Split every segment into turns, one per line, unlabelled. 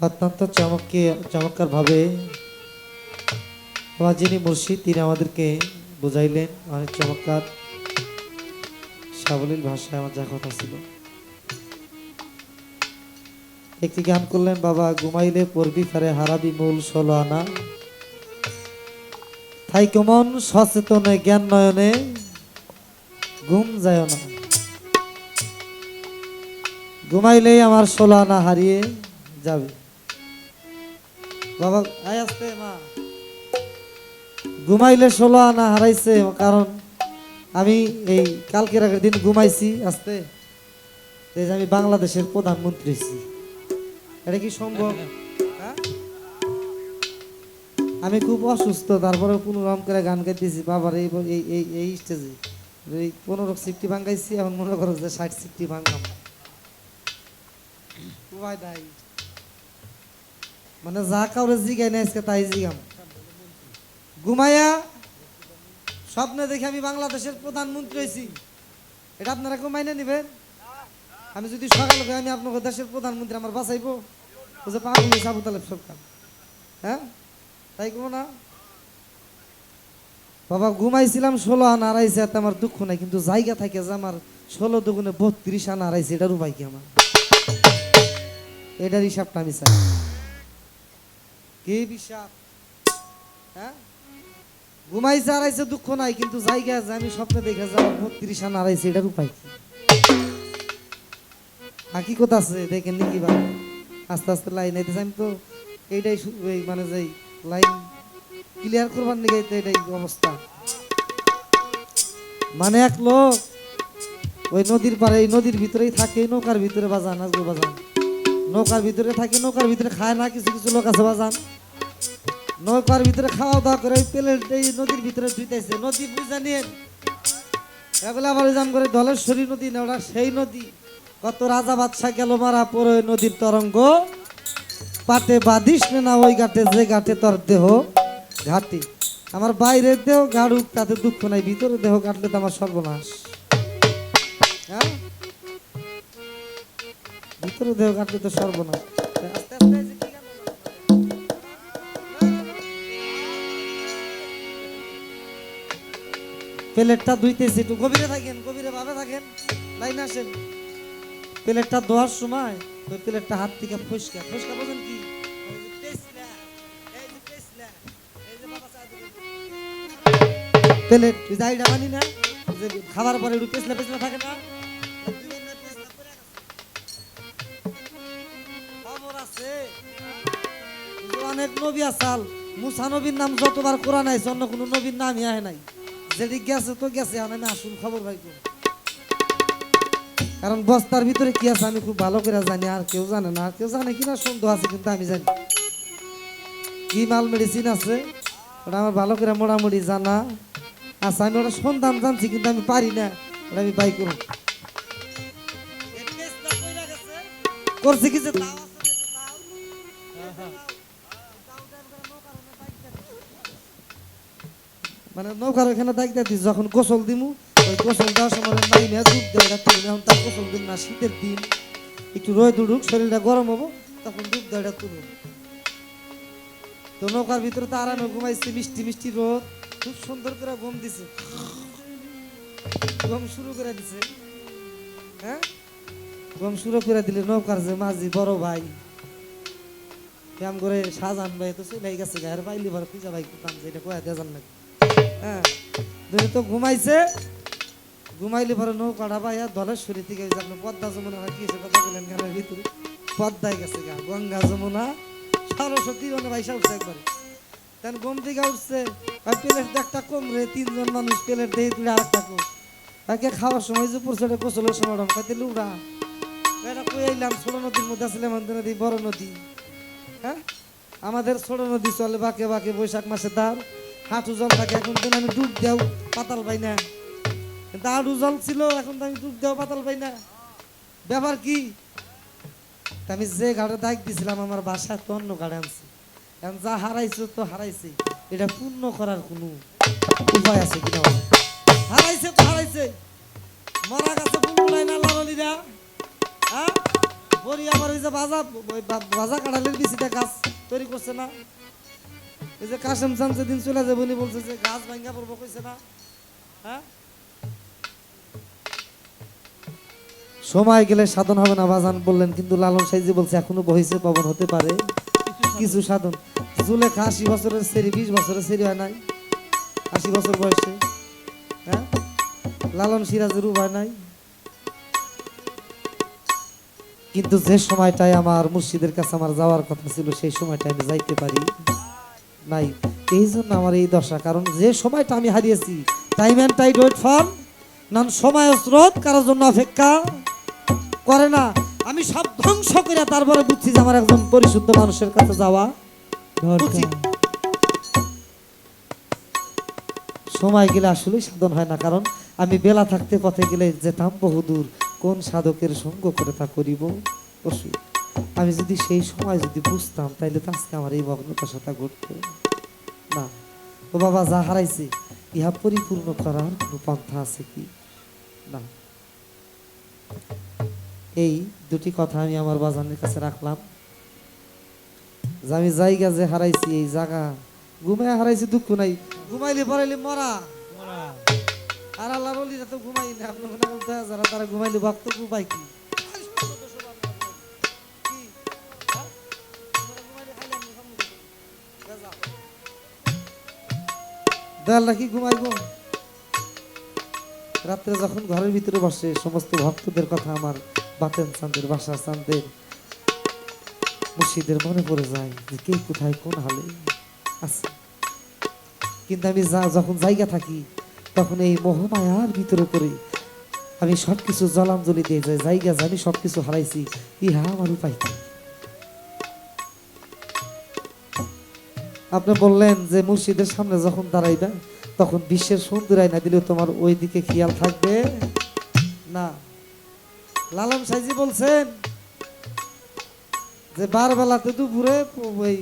অত্যন্ত চমৎকার ভাবে আমার যিনি মুর্শিদ তিনি আমাদেরকে বুঝাইলেন অনেক চমৎকার সাবলীল ভাষায়। আমার যা কথা ছিল একটি গান করলেন, বাবা ঘুমাইলে পড়বি ফারে হারাবি মূল 16 আনা, তাই কেমন সচেতনে জ্ঞান নয়নে ঘুম যায় না, ঘুমাইলেই আমার 16 আনা হারিয়ে যাবে। বাবা আয় আসতে মা, ঘুমাইলে 16 আনা হারাইছে, কারণ আমি এই কালকের আগের দিন ঘুমাইছি আসতে, এই যে আমি বাংলাদেশের প্রধানমন্ত্রী হয়েছি। এটা কি সম্ভব? হ্যাঁ? আমি খুব অসুস্থ, তারপরে পুনরাম করে গান গাইতেছি বাবার এই এই এই স্টেজে 15 সিফটি ভাঙ্গাইছি, এখন মনে করো যে 60 সিফটি ভাঙ্গাম। মানে যা কাউরে জিগাই না আজকে তাই জিগাম। ঘুমাইয়া স্বপ্নে দেখে আমি বাংলাদেশের প্রধানমন্ত্রী হয়েছি, এটা আপনারা কেউ মাইনে নিবেন? আমি যদি সকাল হয়ে আমি আপনার দেশের প্রধানমন্ত্রী, আমার বাঁচাইবো? বুঝে পাগল হয়েছে আবু তালেব সরকার। হ্যাঁ তাই কব না বাবা? ঘুমাইছিলাম 16 আনা হারাইছে, এত আমার দুঃখ নাই, কিন্তু জায়গা থাকে যে আমার 16 দুগুণে 32 আনা হারাইছে, এটার উপায় কি আমার? এটার হিসাবটা আমি চাই। কি হিসাব? হ্যাঁ, ঘুমাইছে হারাইছে দুঃখ নাই, কিন্তু জায়গা যে আমি স্বপ্নে দেখে যাওয়ার 32 আনা হারাইছে, এটার উপায় কি? হাকিকত আছে দেখেন নাকি? বা আস্তে আস্তে লাইন আইতেছে, আমি তো এইটাই মানে যাই লাইন ক্লিয়ার করবার নিয়ে এটাই অবস্থা। মানে এক লোক ওই নদীর পারে, এই নদীর ভিতরেই থাকে, নৌকার ভিতরে বাজান আসবে বাজান, নৌকার ভিতরে থাকে, নৌকার ভিতরে খায় না, কিছু কিছু লোক আছে বাজান, নৌকার ভিতরে খাওয়া দাওয়া করে প্লেট এই নদীর ভিতরে ধুইতেছে, নদী বুঝা নিয়ে এগুলো আবার জাম করে ধলেশ্বরী নদী না, ওরা সেই নদী। কত রাজা বাদশা গেল মারা পরে নদীর তরঙ্গ পাটে বাঁধিস না ওই ঘাটে, যে ঘাটে তোর দেহ ঘাটি। আমার বাইরের দেহ গাড়ুক তাতে দুঃখ নাই, ভিতরে দেহ কাটলে তো আমার সর্বনাশ। হ্যাঁ, ভিতরে দেহ কাটলে তো সর্বনাশ। আস্তে আস্তে প্লেটটা ধুইতেছি, একটু গভীরে থাকেন, গভীরে ভাবে থাকেন, লাইন আসেন। প্লেটটা ধোয়ার সময় ওই প্লেটটা হাত থেকে ফসকা ফসকা, বোঝেন কি? প্লেট যাইটা মানি না, যে খাবার পরে একটু পেছলা পেছলা থাকে না, খবর আছে অনেক নবী আসাল। মুসা নবীর নাম যতবার কোরআন আইছে, অন্য কোনো নবীর নামই আহে নাই। যেদিক গেছে তো গেছে, আমি আসুন খবর পাই। কারণ বস্তার ভিতরে কি আছে আমি খুব ভালো করে জানি, আর কেউ জানে না। আর কেউ জানে কিনা সন্দেহ আছে, কিন্তু আমি জানি কি মাল মেডিসিন আছে, ওটা আমার ভালো করে মোটামুটি জানা আচ্ছা। আমি ওটা সন্ধান জানছি, কিন্তু আমি পারি না, ওটা আমি বাই করব করছি কি যে মানে নৌকার ওখানে দায়িত্ব দিচ্ছি, যখন গোসল দিমু ওই গোসল দেওয়ার সময় নাই না দুধ দেয়, এখন তার গোসল দিন না, শীতের দিন একটু রোদ উঠুক, শরীরটা গরম হবো, তখন দুধ দেয়টা তুলুন। তো নৌকার ভিতরে তো আরামে ঘুমাইছি, মিষ্টি মিষ্টি রোদ, খুব সুন্দর করে ঘুম দিছে, ঘুম শুরু করে দিছে। হ্যাঁ, ঘুম শুরু করে দিলে নৌকার যে মাঝি বড় ভাই কেমন করে শাহজাহান ভাই তো চলে গেছে, গায়ের পাইলি ভাই পিজা ভাই কাম এটা কয়া দেওয়া জান নাকি? হ্যাঁ, দুই তো ঘুমাইছে, ঘুমাইলে পরে নৌকাটা ভাইয়া ধলেশ্বরী থেকে আপনার পদ্মা যমুনা কি কথা বললেন গানের ভিতরে, পদ্মায় গেছে গা, গঙ্গা যমুনা সরস্বতী মানে ভাইসা উঠছে একবারে। তেন ঘুম থেকে উঠছে, প্লেট একটা কম রে, 3 জন মানুষ প্লেট দিয়ে তুলে আরেকটা কম, তাকে খাওয়ার সময় যে পড়ছে গোসলের সময় খাইতে লুড়া এটা কই আইলাম। ছোট নদীর মধ্যে আসলে নদী বড় নদী। হ্যাঁ, আমাদের ছোট নদী চলে বাঁকে বাঁকে, বৈশাখ মাসে তার হাঁটু জল থাকে, এখন তো আমি ডুব দেও পাতাল পাই না, কিন্তু আড়ু জল ছিল, এখন তো আমি ডুব দেও পাতাল পাই না। ব্যাপার কি? আমি যে ঘাটে দাগ দিছিলাম আমার বাসায় তো অন্য ঘাটে আনছি, এখন যা হারাইছে তো হারাইছে, এটা পূর্ণ করার কোনো উপায় আছে কিনা? হারাইছে তো হারাইছে, মরা গাছে ফুল নাই না লড়লিরা। হ্যাঁ, বড়ি আবার ওই যে ভাজা কাঁঠালের বিচিটা গাছ তৈরি করছে না, এই যে কাশেম চান যেদিন চলে যাবে উনি বলছে যে গাছ ভাঙ্গা পড়বো কইছে না। হ্যাঁ, সময় গেলে সাধন হবে না বাজান বললেন, কিন্তু লালন সাইজি বলছে এখনো বহিছে পবন হতে পারে কিছু সাধন। জুলেখা ৮০ বছরের সেরি, ২০ বছরের সেরি হয় নাই ৮০ বছর বয়সে। হ্যাঁ, লালন সিরাজের উপায় নাই। কিন্তু যে সময়টায় আমার মুর্শিদের কাছে আমার যাওয়ার কথা ছিল সেই সময়টা আমি যাইতে পারি নাই, এই জন্য আমার এই দশা। কারণ যে সময়টা আমি হারিয়েছি, time and tide wait for none, সময় স্রোত কারোর জন্য অপেক্ষা করে না। আমি সব ধ্বংস করে তারপরে বুঝছি যে আমার একজন পরিশুদ্ধ মানুষের কাছে যাওয়া উচিত। সময় গেলে আসলেই সাধন হয় না, কারণ আমি বেলা থাকতে পথে গেলে যেতাম বহুদূর, কোন সাধকের সঙ্গ করে তা করিব পশু। আমি যদি সেই সময় যদি বুঝতাম তাইলে তো আজকে আমার এই মগ্নতার সাথে ঘটতো না। ও বাবা, যা হারাইছে ইহা পরিপূর্ণ করার কোনো পন্থা আছে কি? না। এই দুটি কথা আমি আমার বাজানের কাছে রাখলাম, যে আমি জায়গা যে হারাইছি, এই জায়গা ঘুমাই হারাইছি, দুঃখ নাই, ঘুমাইলে পড়াইলে মরা। আর আল্লাহর ওলিরা তো ঘুমাই না, আপনি মনে করেন যারা তারা ঘুমাইলে ভক্ত ঘুমাই কি? দেয়াল রাখি ঘুমাইব। রাত্রে যখন ঘরের ভিতরে বসে সমস্ত ভক্তদের কথা আমার বাতেন চাঁদের, বাসা চাঁদের, মুর্শিদের মনে পড়ে যায় যে কে কোথায় কোন হালে আছে। কিন্তু আমি যখন জায়গা থাকি তখন এই মোহমায়ার ভিতরে করে আমি সবকিছু জলাঞ্জলি দিয়ে যাই, জায়গা জানি সবকিছু হারাইছি, ইহা আমার উপায় কি? আপনি বললেন যে মুর্শিদের সামনে যখন দাঁড়াইবে তখন বিশ্বের সুন্দর আয়না দিলেও তোমার ওই দিকে খেয়াল থাকবে না। লালন সাইজি বলছেন যে বারবেলাতে দুপুরে ওই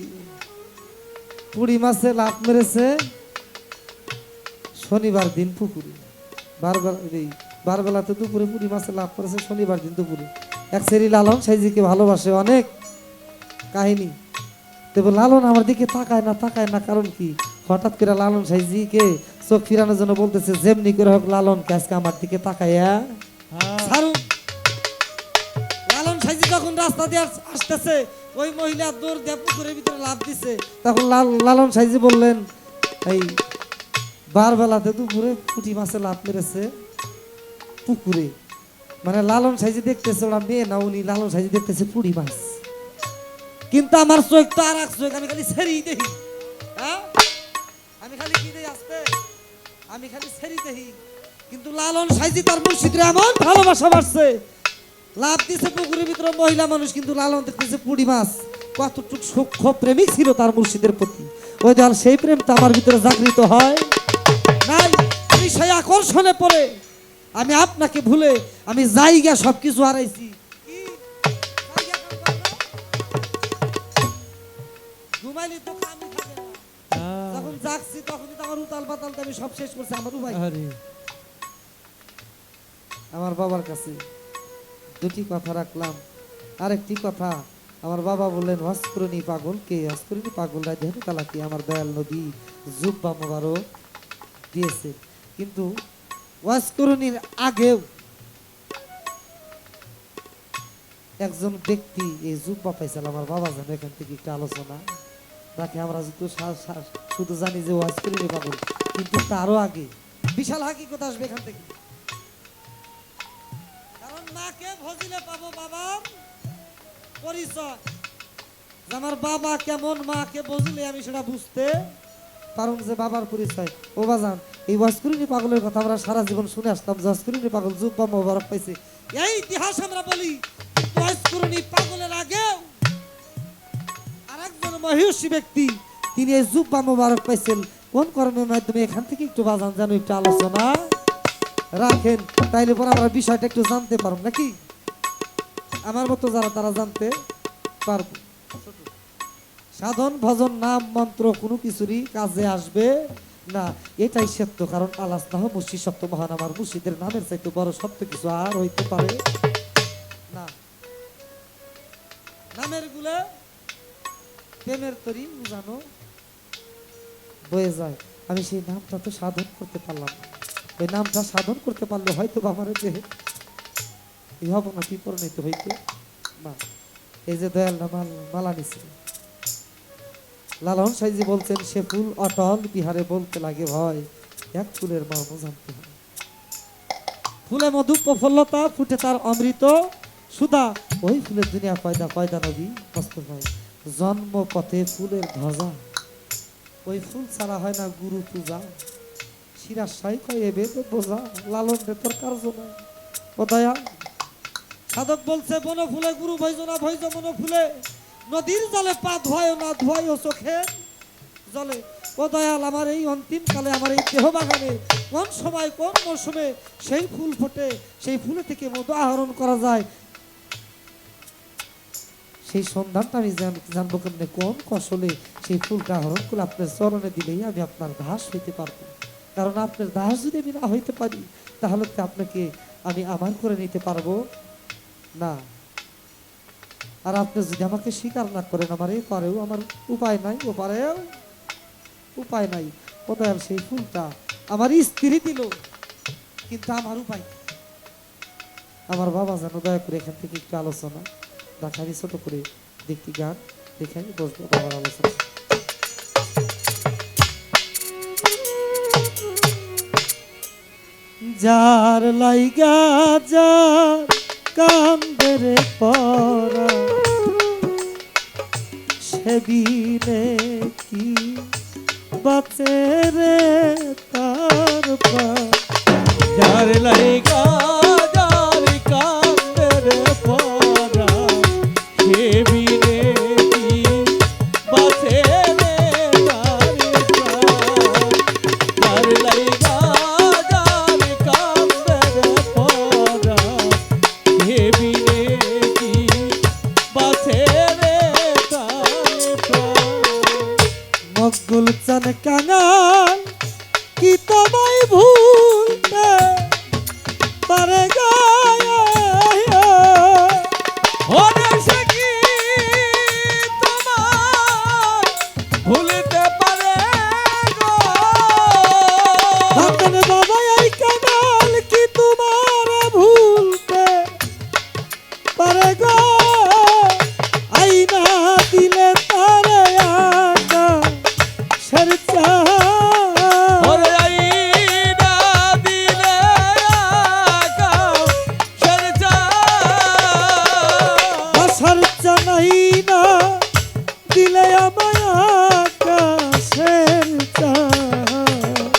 পুড়ি মাছে লাফ মেরেছে শনিবার দিন পুকুরে। বারবেলাতে দুপুরে পুড়ি মাছে লাফ করেছে শনিবার দিন দুপুরে। এক সেরি লালন সাইজিকে ভালোবাসে, অনেক কাহিনী। তবে লালন আমার দিকে তাকায় না, কারণ কি? হঠাৎ করে লালন সাইজিকে চোখ ফিরানোর জন্য বলতেছে, যেমনি করে হোক লালন আজকে আমার দিকে তাকাইয়া ছাড়ুন। লালন সাইজি যখন রাস্তা দিয়ে আসতেছে, ওই মহিলা দৌড় দিয়ে পুকুরের ভিতরে লাফ দিছে। তখন লালন সাইজি বললেন, এই বারবেলাতে দুপুরে পুঁটি মাছে লাফ মেরেছে পুকুরে। মানে লালন সাইজি দেখতেছে ওরা মেয়ে না, উনি লালন সাইজি দেখতেছে পুঁটি মাছ। কিন্তু আমার চোখ তো আর এক চোখ, আমি খালি ছেড়েই দেখি। হ্যাঁ, আমি খালি কি দেই আসতে, আমি খালি ছেড়েই দেখি। কিন্তু লালন সাইজি তার মুর্শিদের এমন ভালোবাসা বাড়ছে, লাভ দিছে পুকুরের ভিতরে মহিলা মানুষ, কিন্তু লালন দেখতেছে পুঁটি মাছ। কতটুক সূক্ষ্ম প্রেমিক ছিল তার মুর্শিদের প্রতি, ওই দল সেই প্রেম তো আমার ভিতরে জাগৃত হয় নাই। আমি সেই আকর্ষণে পড়ে আমি আপনাকে ভুলে আমি জায়গা সবকিছু হারাইছি। ঘুমাইলে তো কামই থাকে না, যখন জাগছি তখনই তো আমার উতাল পাতাল আমি সব শেষ করছি। আমার উপায় আমার বাবার কাছে দুটি কথা রাখলাম। আরেকটি কথা, আমার বাবা বললেন হস্করণী পাগল কে? হস্করণী পাগল রাজধানী তালাকি আমার দয়াল নবী জুব্বা মোবারক দিয়েছে। কিন্তু হস্করণীর আগেও একজন ব্যক্তি এই জুব্বা পাইছিল, আমার বাবা জানে। এখান থেকে একটা আলোচনা রাখে। আমরা শুধু জানি যে হস্করণী পাগল, কিন্তু তারও আগে বিশাল হাকিকত আসবে এখান থেকে। কারণ মাকে ভজিলে পাবো বাবার পরিচয়, আমার বাবা কেমন, মাকে বুঝলে আমি সেটা বুঝতে পারুম যে বাবার পরিচয়। ও বাজান, এই হস্করণী পাগলের কথা আমরা সারা জীবন শুনে আসলাম যে হস্করণী পাগল জুব্বা মোবারক পাইছে, এই ইতিহাস আমরা বলি। হস্করণী পাগলের আগে আরেকজন মহিষী ব্যক্তি, তিনি এই জুব্বা মোবারক পাইছেন কোন কর্মের মাধ্যমে? এখান থেকে একটু বাজান যেন একটু আলোচনা রাখেন, তাইলে পর আমরা বিষয়টা একটু জানতে পারব নাকি? আমার মতো যারা তারা জানতে পারব। সাধন ভজন নাম মন্ত্র কোনো কিছুরই কাজে আসবে না, এটাই সত্য। কারণ আল্লাহ মুর্শিদ সত্য মহান, আমার মুর্শিদের নামের চাইতে বড় সত্য কিছু আর হইতে পারে না। আমের গুলে প্রেমের তরি জানো বয়ে যায়। আমি সেই নামটা তো সাধন করতে পারলাম না। ওই নামটা সাধন করতে পারলে হয়তো আমার যে এই হব না কি পরিণত হইতো না। এই যে দয়াল মালা নিছে, লালন সাইজি বলছেন সে ফুল অটল বিহারে বলতে লাগে ভয়, এক ফুলের মর্ম জানতে হয়। ফুলে মধু প্রফুল্লতা ফুটে তার অমৃত সুধা, ওই ফুলের দুনিয়া পয়দা পয়দা নবী কষ্ট হয়। জন্ম পথে ফুলের ধ্বজা, ওই ফুল ছাড়া হয় না গুরু পূজা। শিরা সাই কয় এবে তো বোঝা, লালন রে তোর কার্য না ও দয়া। সাধক বলছে বন ফুলে গুরু ভৈজ না ভৈজ মন ফুলে, নদীর জলে পা ধোয় না ধোয় ও চোখে জলে। ও দয়াল আমার এই অন্তিম কালে আমার এই দেহ বাগানে কোন সময় কোন মৌসুমে সেই ফুল ফোটে, সেই ফুলে থেকে মধু আহরণ করা যায়, সেই সন্ধানটা আমি জানবো কেমনে, কোন কৌশলে সেই ফুলটা আহরণ করে আপনার চরণে দিলেই আমি আপনার দাস হইতে পারবো। কারণ আপনার দাস যদি আমি না হইতে পারি তাহলে তো আপনাকে আমি আমার করে নিতে পারবো না। আর আপনি যদি আমাকে স্বীকার না করেন আমার এই পারেও আমার উপায় নাই, ও পারেও উপায় নাই। ও দয়াল সেই ফুলটা আমার স্ত্রী দিল, কিন্তু আমার উপায়। আমার বাবা যেন দয়া করে এখান থেকে একটু আলোচনা দেখা, আমি ছোট করে দেখি গান দেখে আমি বসবো বাবার আলোচনা। যার লাইগা যার কান্দের পরা, সে বিনে কি বাঁচে রে তার পা।
যার লাইগা যার কান্দের পরা, সে বিনে কি বাঁচে রে তার প্রাণ। যার লাইগা যার কান্দের পরা, সে বিনে কি বাঁচে রে তার প্রাণ।
মকবুল চান কাঙাল কি তোমায় ভুলতে পারে গায়া,
ওরে সে কি তোমার ভুলিতে পারে গো।
হাতের বাবা এই কাঙাল কি তোমার ভুলতে পারে গো। আইনা দিলে তারে আকা সরচা,
ওরে আইনা দিলে আকাশের চাঁদ।
সরচা নাই না দিলে আমায় আকাশের চাঁদ।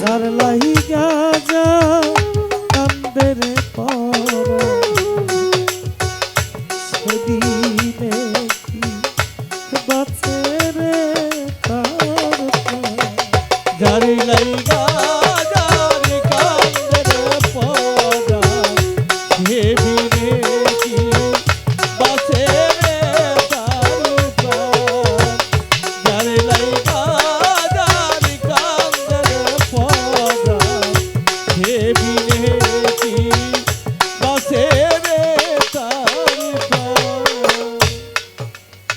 যার লাইগা যা কান্দের পরা, সেদিনে কি বাঁচে রে তার প্রাণ।
যার লাইগা যার কান্দের পরা, সে বিনে কি বাঁচে রে তার প্রাণ। যার লাইগা যার কান্দের পরা, সে বিনে কি বাঁচে রে তার প্রাণ।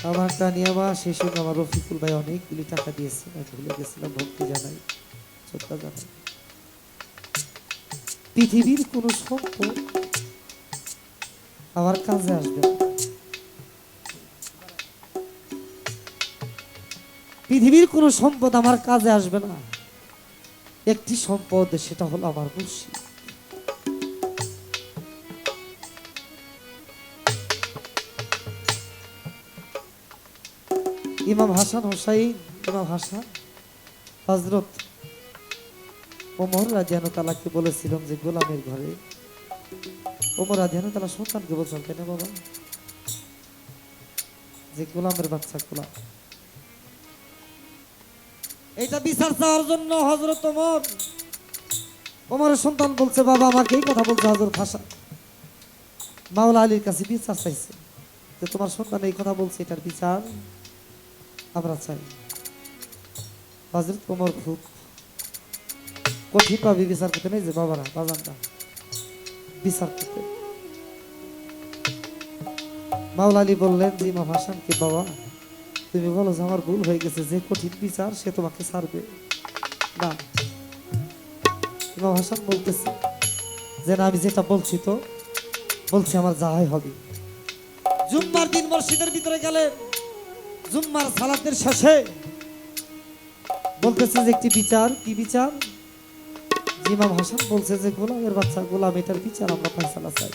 আমার টানিয়ামা সেই সঙ্গে আমার রফিকুল ভাই অনেকগুলি টাকা দিয়েছে, আমি ভুলে গেছিলাম, ভক্তি জানাই শ্রদ্ধা জানাই। পৃথিবীর কোন সম্পদ আমার কাজে আসবে না, পৃথিবীর কোন সম্পদ আমার কাজে আসবে না। একটি সম্পদ, সেটা হলো আমার মুর্শিদ। ইমাম হাসান হোসাইন, ইমাম হাসান হযরত ওমর রাদিয়াল্লাহু তাআলাকে বলেছিলাম যে গোলামের ঘরে, ওমর রাদিয়াল্লাহু তাআলা সন্তানকে বলছেন কেন বাবা, যে গোলামের বাচ্চা গোলাম, এইটা বিচার চাওয়ার জন্য হযরত ওমরের সন্তান বলছে বাবা আমাকে এই কথা বলছে হযরত হাসান মাওলা আলীর কাছে বিচার চাইছে, যে তোমার সন্তান এই কথা বলছে, এটার বিচার আমরা চাই। হযরত ওমর খুব কঠিনভাবে বিচার করতে নেই যে বাবারা বাজানরা বিচার করতে। মাওলা আলী বললেন যে ইমাম হাসানকে, বাবা তুমি বলো যে আমার ভুল হয়ে গেছে, যে কঠিন বিচার সে তোমাকে ছাড়বে না। ইমাম হাসান বলতেছে যে না, আমি যেটা বলছি তো বলছি, আমার যাহাই হবে। জুম্মার দিন মসজিদের ভিতরে গেলেন, জুম্মার সালাতের শেষে বলতেছে যে একটি বিচার। কি বিচার? ইমাম হাসান বলছে যে গোলামের বাচ্চা, গোলাম, এটার বিচার আমরা ফয়সালা চাই।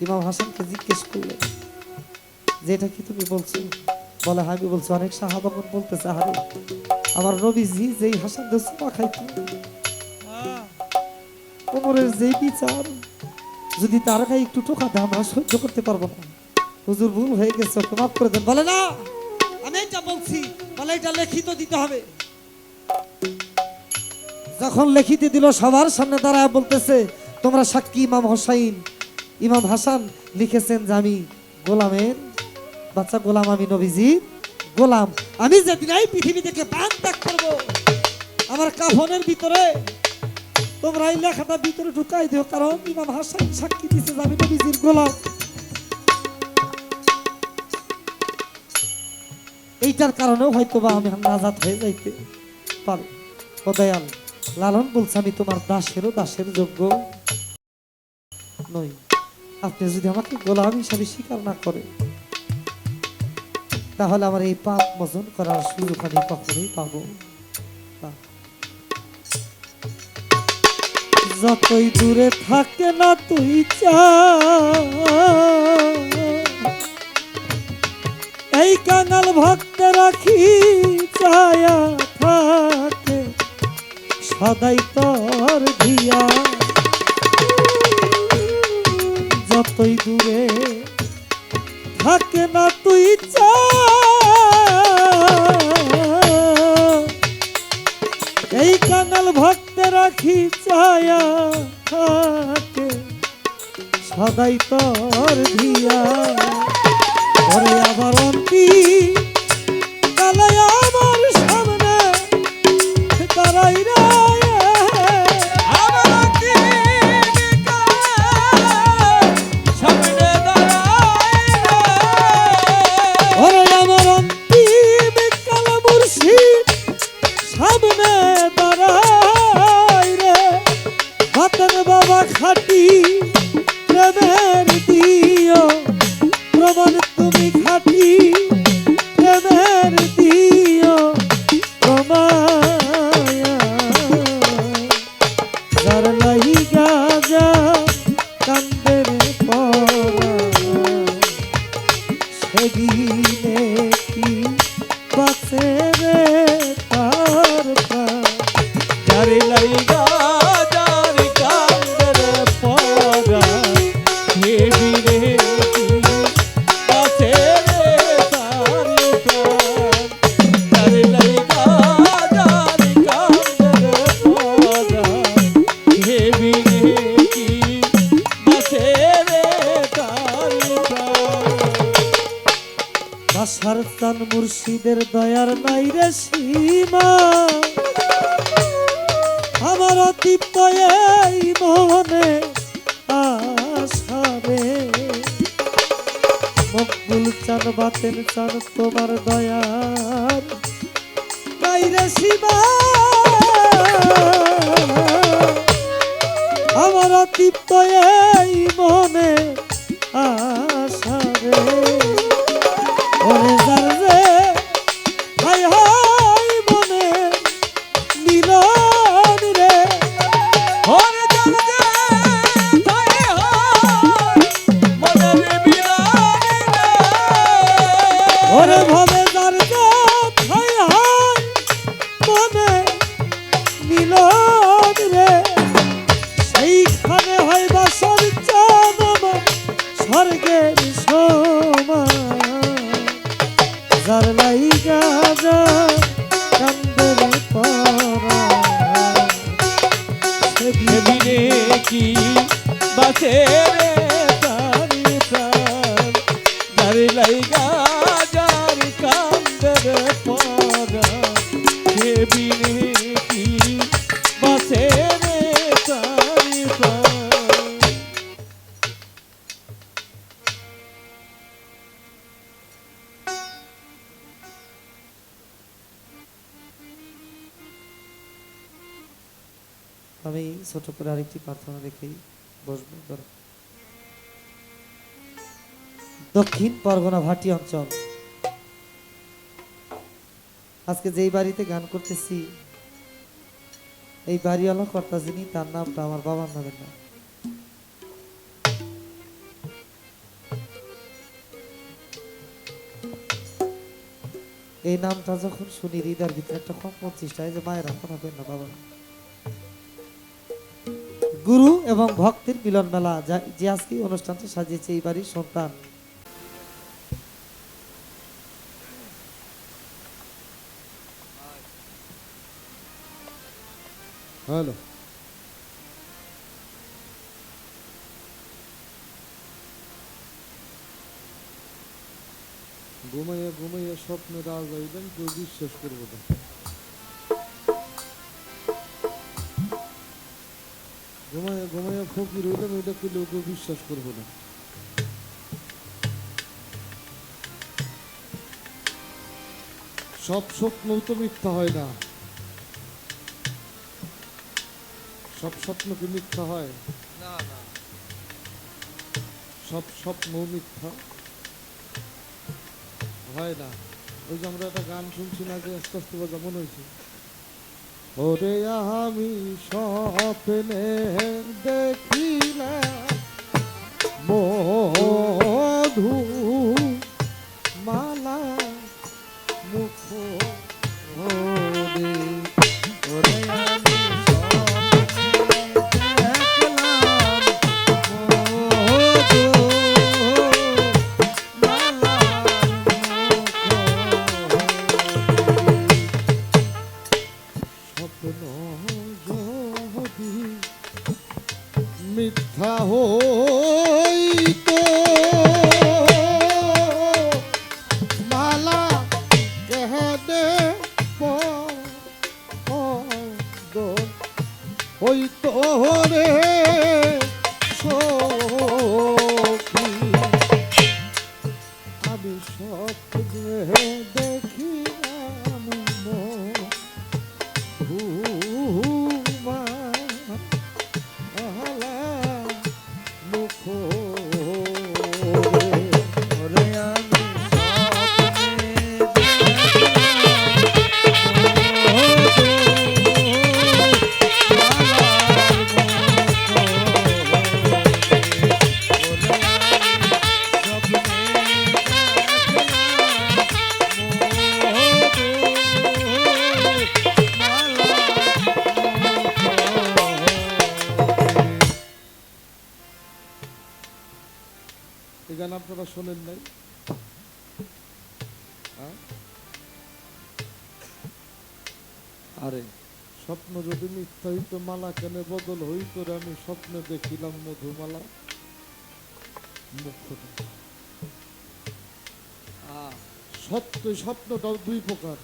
ইমাম হাসানকে জিজ্ঞেস করলেন যে এটা কি তুমি বলছো? বলে হ্যাঁ আমি বলছি। অনেক সাহাবাগণ বলতেছে, আরে আমার নবীজি যেই হাসান চুমা খাইতো, ওমরের যেই বিচার, যদি তার গায়ে একটু টোকা দেয় আমরা সহ্য করতে পারবো না। হুজুর ভুল হয়ে গেছে, ওকে মাফ করে দেন। বলে না, আমি এটা বলছি, বলে এটা লিখিত দিতে হবে। যখন লিখিত দিল, সবার সামনে দাঁড়ায় বলতেছে, তোমরা সাক্ষী, ইমাম হোসাইন, ইমাম হাসান লিখেছেন যে আমি গোলামের বাচ্চা, গোলাম, আমি নবীজি গোলাম। আমি যেদিন এই পৃথিবী থেকে প্রাণ ত্যাগ করবো, আমার কাফনের ভিতরে তোমরা এই লেখাটা ভিতরে ঢুকাই দিও, কারণ ইমাম হাসান সাক্ষী দিচ্ছে যে আমি নবীজির গোলাম। এইটার কারণেও হয়তো বা আমি নাজাত হয়ে যাইতে পারি। ও দয়াল, লালন বলছে আমি তোমার দাসেরও দাসের যোগ্য নই। আপনি যদি আমাকে গোলাম হিসাবে স্বীকার না করে, তাহলে আমার এই পাপ মোচন করার সুযোগ আমি কখনোই পাবো না। যতই দূরে থাকে না তুই এই কাঙাল ভক্ত রাখি ছায়া থাকে সদাই তোর ধিয়া। যতই দূরে থাকে না তুই এই কাঙাল ভক্ত রাখি ছায়া থাকে সদাই তোর ধিয়া। ওরে আবার অন্তি কালাই আমার সামনে দাঁড়াই রে, বাবা খাটি প্রেমের দিও প্রমাণ, তুমি খাটি প্রেমের দিও প্রমাণ। যার লাইগা যা কান্দের পরা, সেদিনে কি বাঁচে রে তার প্রাণ।
যার লাইগা
সারতান মুর্শিদের দয়ার নাই রে সীমা, আমার অতীত এই মনে আশারে। মকবুল চান বাতেন চান তোমার দয়ার নাই রে সীমা, আমার অতীত এই মনে আশারে। ওরে যার যে হাই হাই মনে মিলন রে,
ওরে যার যে হাই হাই মনে মিলন রে,
ওরে ভাবে যার যে হাই হাই মনে মিলন রে, সেইখানে হয় বাসর চাঁদ আমার স্বর্গের সমান। যার লাইগা যা কান্দের পরা,
সেদিনে কি বাঁচে রে তার প্রাণ। যার লাইগা যার কান্দের পরা, সেদিনে কি বাঁচে রে তার প্রাণ।
আমি ছোট করে আরেকটি প্রার্থনা রেখেই বসবো। ধরো। দক্ষিণ পরগনা ভাটি অঞ্চল, আজকে যেই বাড়িতে গান করতেছি এই বাড়িওয়ালা কর্তা যিনি, তার নামটা আমার বাবার নামের নাম। এই নামটা যখন শুনি হৃদয়ের ভিতরে একটা কম্পন সৃষ্টি হয় যে মায়ের আপনা পেন না বাবা। গুরু এবং ভক্তের মিলন মেলা যে আজকে অনুষ্ঠানটা সাজিয়েছে এই বাড়ির সন্তান
হ্যালো, ঘুমাইয়া ঘুমাইয়া স্বপ্নে রাজ আইলেন, কেউ বিশ্বাস করবো না। ঘুমাইয়া ঘুমাইয়া ফকির হইলেন, ওইটা কেউ বিশ্বাস করবো না। সব স্বপ্ন তো মিথ্যা হয় না। সব স্বপ্ন কি মিথ্যা হয়? সব স্বপ্ন মিথ্যা হয় না। ওই যে আমরা একটা গান শুনছি না, যে আস্তে আস্তে বাজা মনে হয়েছে, ওরে আমি স্বপ্নে দেখিলাম মধু মালা মুখ ওরে, ওরে আমি স্বপ্নে দেখলাম মধু মালা স্বপ্ন যদি মিথ্যা হইতো মালা কেহদে হইতো রে সখী, আমি স্বপ্নে দেখিলাম ধুমা মুখ
ওরে আমি স্বপ্নে
এই গান আপনারা শোনেন নাই? আরে স্বপ্ন যদি মিথ্যা হইতো মালা কেন বদল হইতো রে, আমি স্বপ্নে দেখিলাম মধুমালা মুখ। সত্য স্বপ্নটাও দুই প্রকার,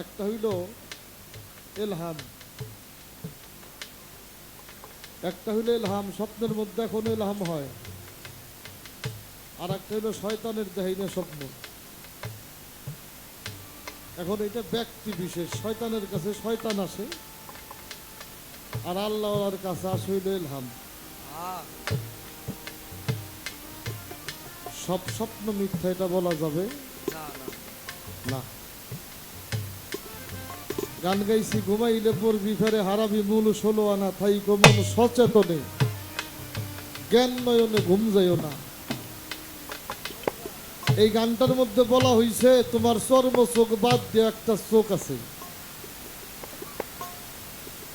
একটা হইল এলহাম, একটা হইল এলহাম স্বপ্নের মধ্যে এখন এলহাম হয়, আর একটা হইল শয়তানের দেহাইনা স্বপ্ন। এখন এটা ব্যক্তি বিশেষ, শয়তানের কাছে শয়তান আসে আর আল্লাহর কাছে আসে হইল এলহাম। সব স্বপ্ন মিথ্যা এটা বলা যাবে না। গান গাইছি ঘুমাইলে পড়বি ফেরে হারাবি মূল 16 আনা, থাইকো মন সচেতনে জ্ঞান নয়নে ঘুম যাইও না। এই গানটার মধ্যে বলা হয়েছে তোমার চর্ম চোখ বাদ দিয়ে একটা চোখ আছে।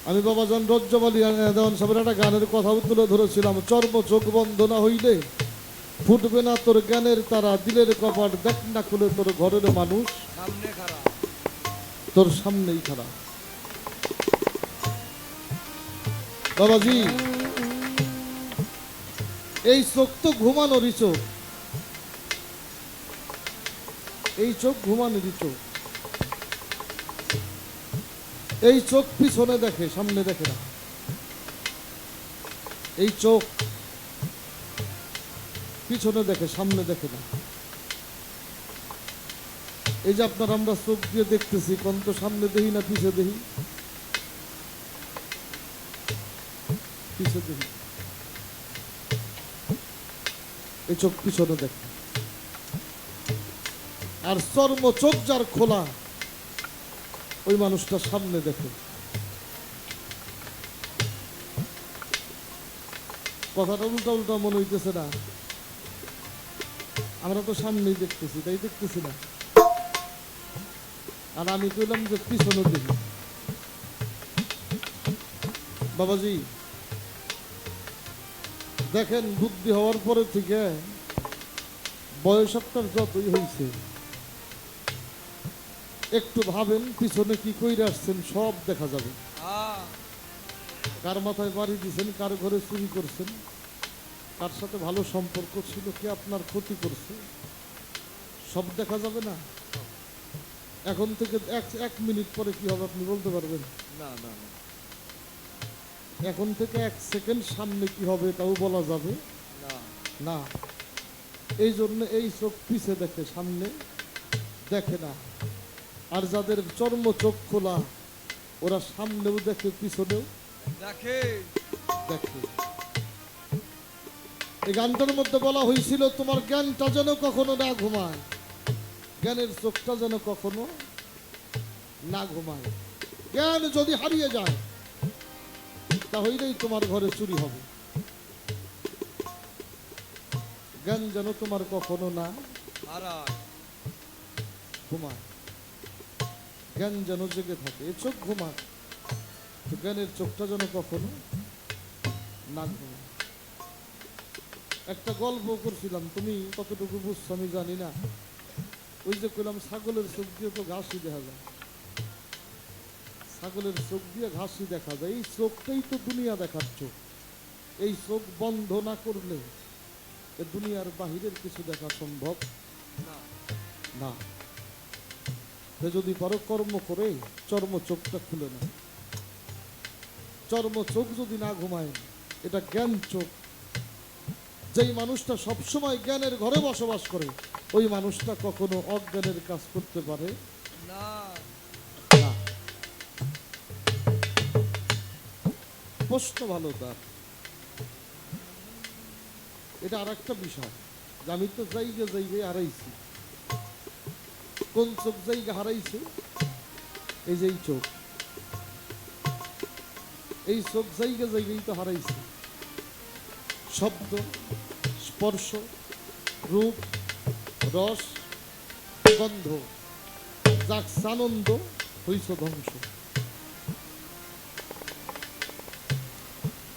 আমি বাবাজান রজ্জমালি দেওয়ান সাহেবের একটা গানের কথা তুলে ধরেছিলাম, চর্ম চোখ বন্ধ না হইলে ফুটবে না তোর জ্ঞানের তারা, দিলের কপাট দেখ না খুলে তোর ঘরের মানুষ তোর সামনেই খারাপ। বাবাজি এই চোখ তো ঘুমানোরই চোখ, এই চোখ ঘুমানোরই চোখ। এই চোখ পিছনে দেখে, সামনে দেখে না। এই চোখ পিছনে দেখে, সামনে দেখে না। এই যে আপনার আমরা চোখ দিয়ে দেখতেছি, কোন তো সামনে দেখি না পিছে দেখি? পিছে দেখি, এই চোখ পিছনে দেখে। আর চর্ম চোখ যার খোলা, ওই মানুষটা সামনে দেখে। কথাটা উল্টা উল্টা মনে হইতেছে না? আমরা তো সামনেই দেখতেছি, তাই দেখতেছি না? আর আমি কইলাম যে পিছনে দেখি। বাবাজি দেখেন, বুদ্ধি হওয়ার পরে থেকে বয়স আপনার যতই হয়েছে, একটু ভাবেন পিছনে কি কইরে আসছেন, সব দেখা যাবে। কার মাথায় বাড়ি দিয়েছেন, কার ঘরে চুরি করছেন, কার সাথে ভালো সম্পর্ক ছিল, কে আপনার ক্ষতি করছে, সব দেখা যাবে না? এখন থেকে এক মিনিট পরে কি হবে আপনি বলতে পারবেন?
না না না
এখন থেকে 1 সেকেন্ড সামনে কি হবে তাও বলা যাবে
না।
না। এই জন্য এই চোখ পিছে দেখে, সামনে দেখে না। আর যাদের চর্ম চোখ খোলা, ওরা সামনেও দেখে, পিছনেও
দেখে।
দেখে। এই গানটার মধ্যে বলা হয়েছিল, তোমার জ্ঞানটা যেন কখনো না ঘুমায়, জ্ঞানের চোখটা যেন কখনো না ঘুমায়। জ্ঞান যদি হারিয়ে যায়, তাহলেই তোমার ঘরে চুরি হবে। জ্ঞান যেন তোমার কখনো না ঘুমায়, জ্ঞান যেন জেগে থাকে। এ চোখ ঘুমায়, তো জ্ঞানের চোখটা যেন কখনো না ঘুমায়। একটা গল্প করছিলাম, তুমি কতটুকু বুঝছো আমি জানি না। ওই যে কইলাম ছাগলের চোখ দিয়ে তো ঘাসই দেখা যায়, ছাগলের চোখ দিয়ে ঘাসই দেখা যায়। এই চোখটাই তো দুনিয়া দেখার চোখ। এই চোখ বন্ধ না করলে এ দুনিয়ার বাহিরের কিছু দেখা সম্ভব না। যদি পারো কর্ম করে চর্ম চোখটা খুলে না। চর্ম চোখ যদি না ঘুমায়, এটা জ্ঞান চোখ। যেই মানুষটা সবসময় জ্ঞানের ঘরে বসবাস করে, ওই মানুষটা কখনো অজ্ঞানের কাজ করতে পারে
না।
না। প্রশ্ন ভালো তার। এটা আর একটা বিষয়, যে আমি তো জায়গায় হারাইছি। কোন চোখ জায়গা হারাইছে? এই যে এই চোখ, এই চোখ জায়গায় তো হারাইছে। শব্দ, স্পর্শ, রূপ, রস, গন্ধ, যাক আনন্দ হইছ ধ্বংস।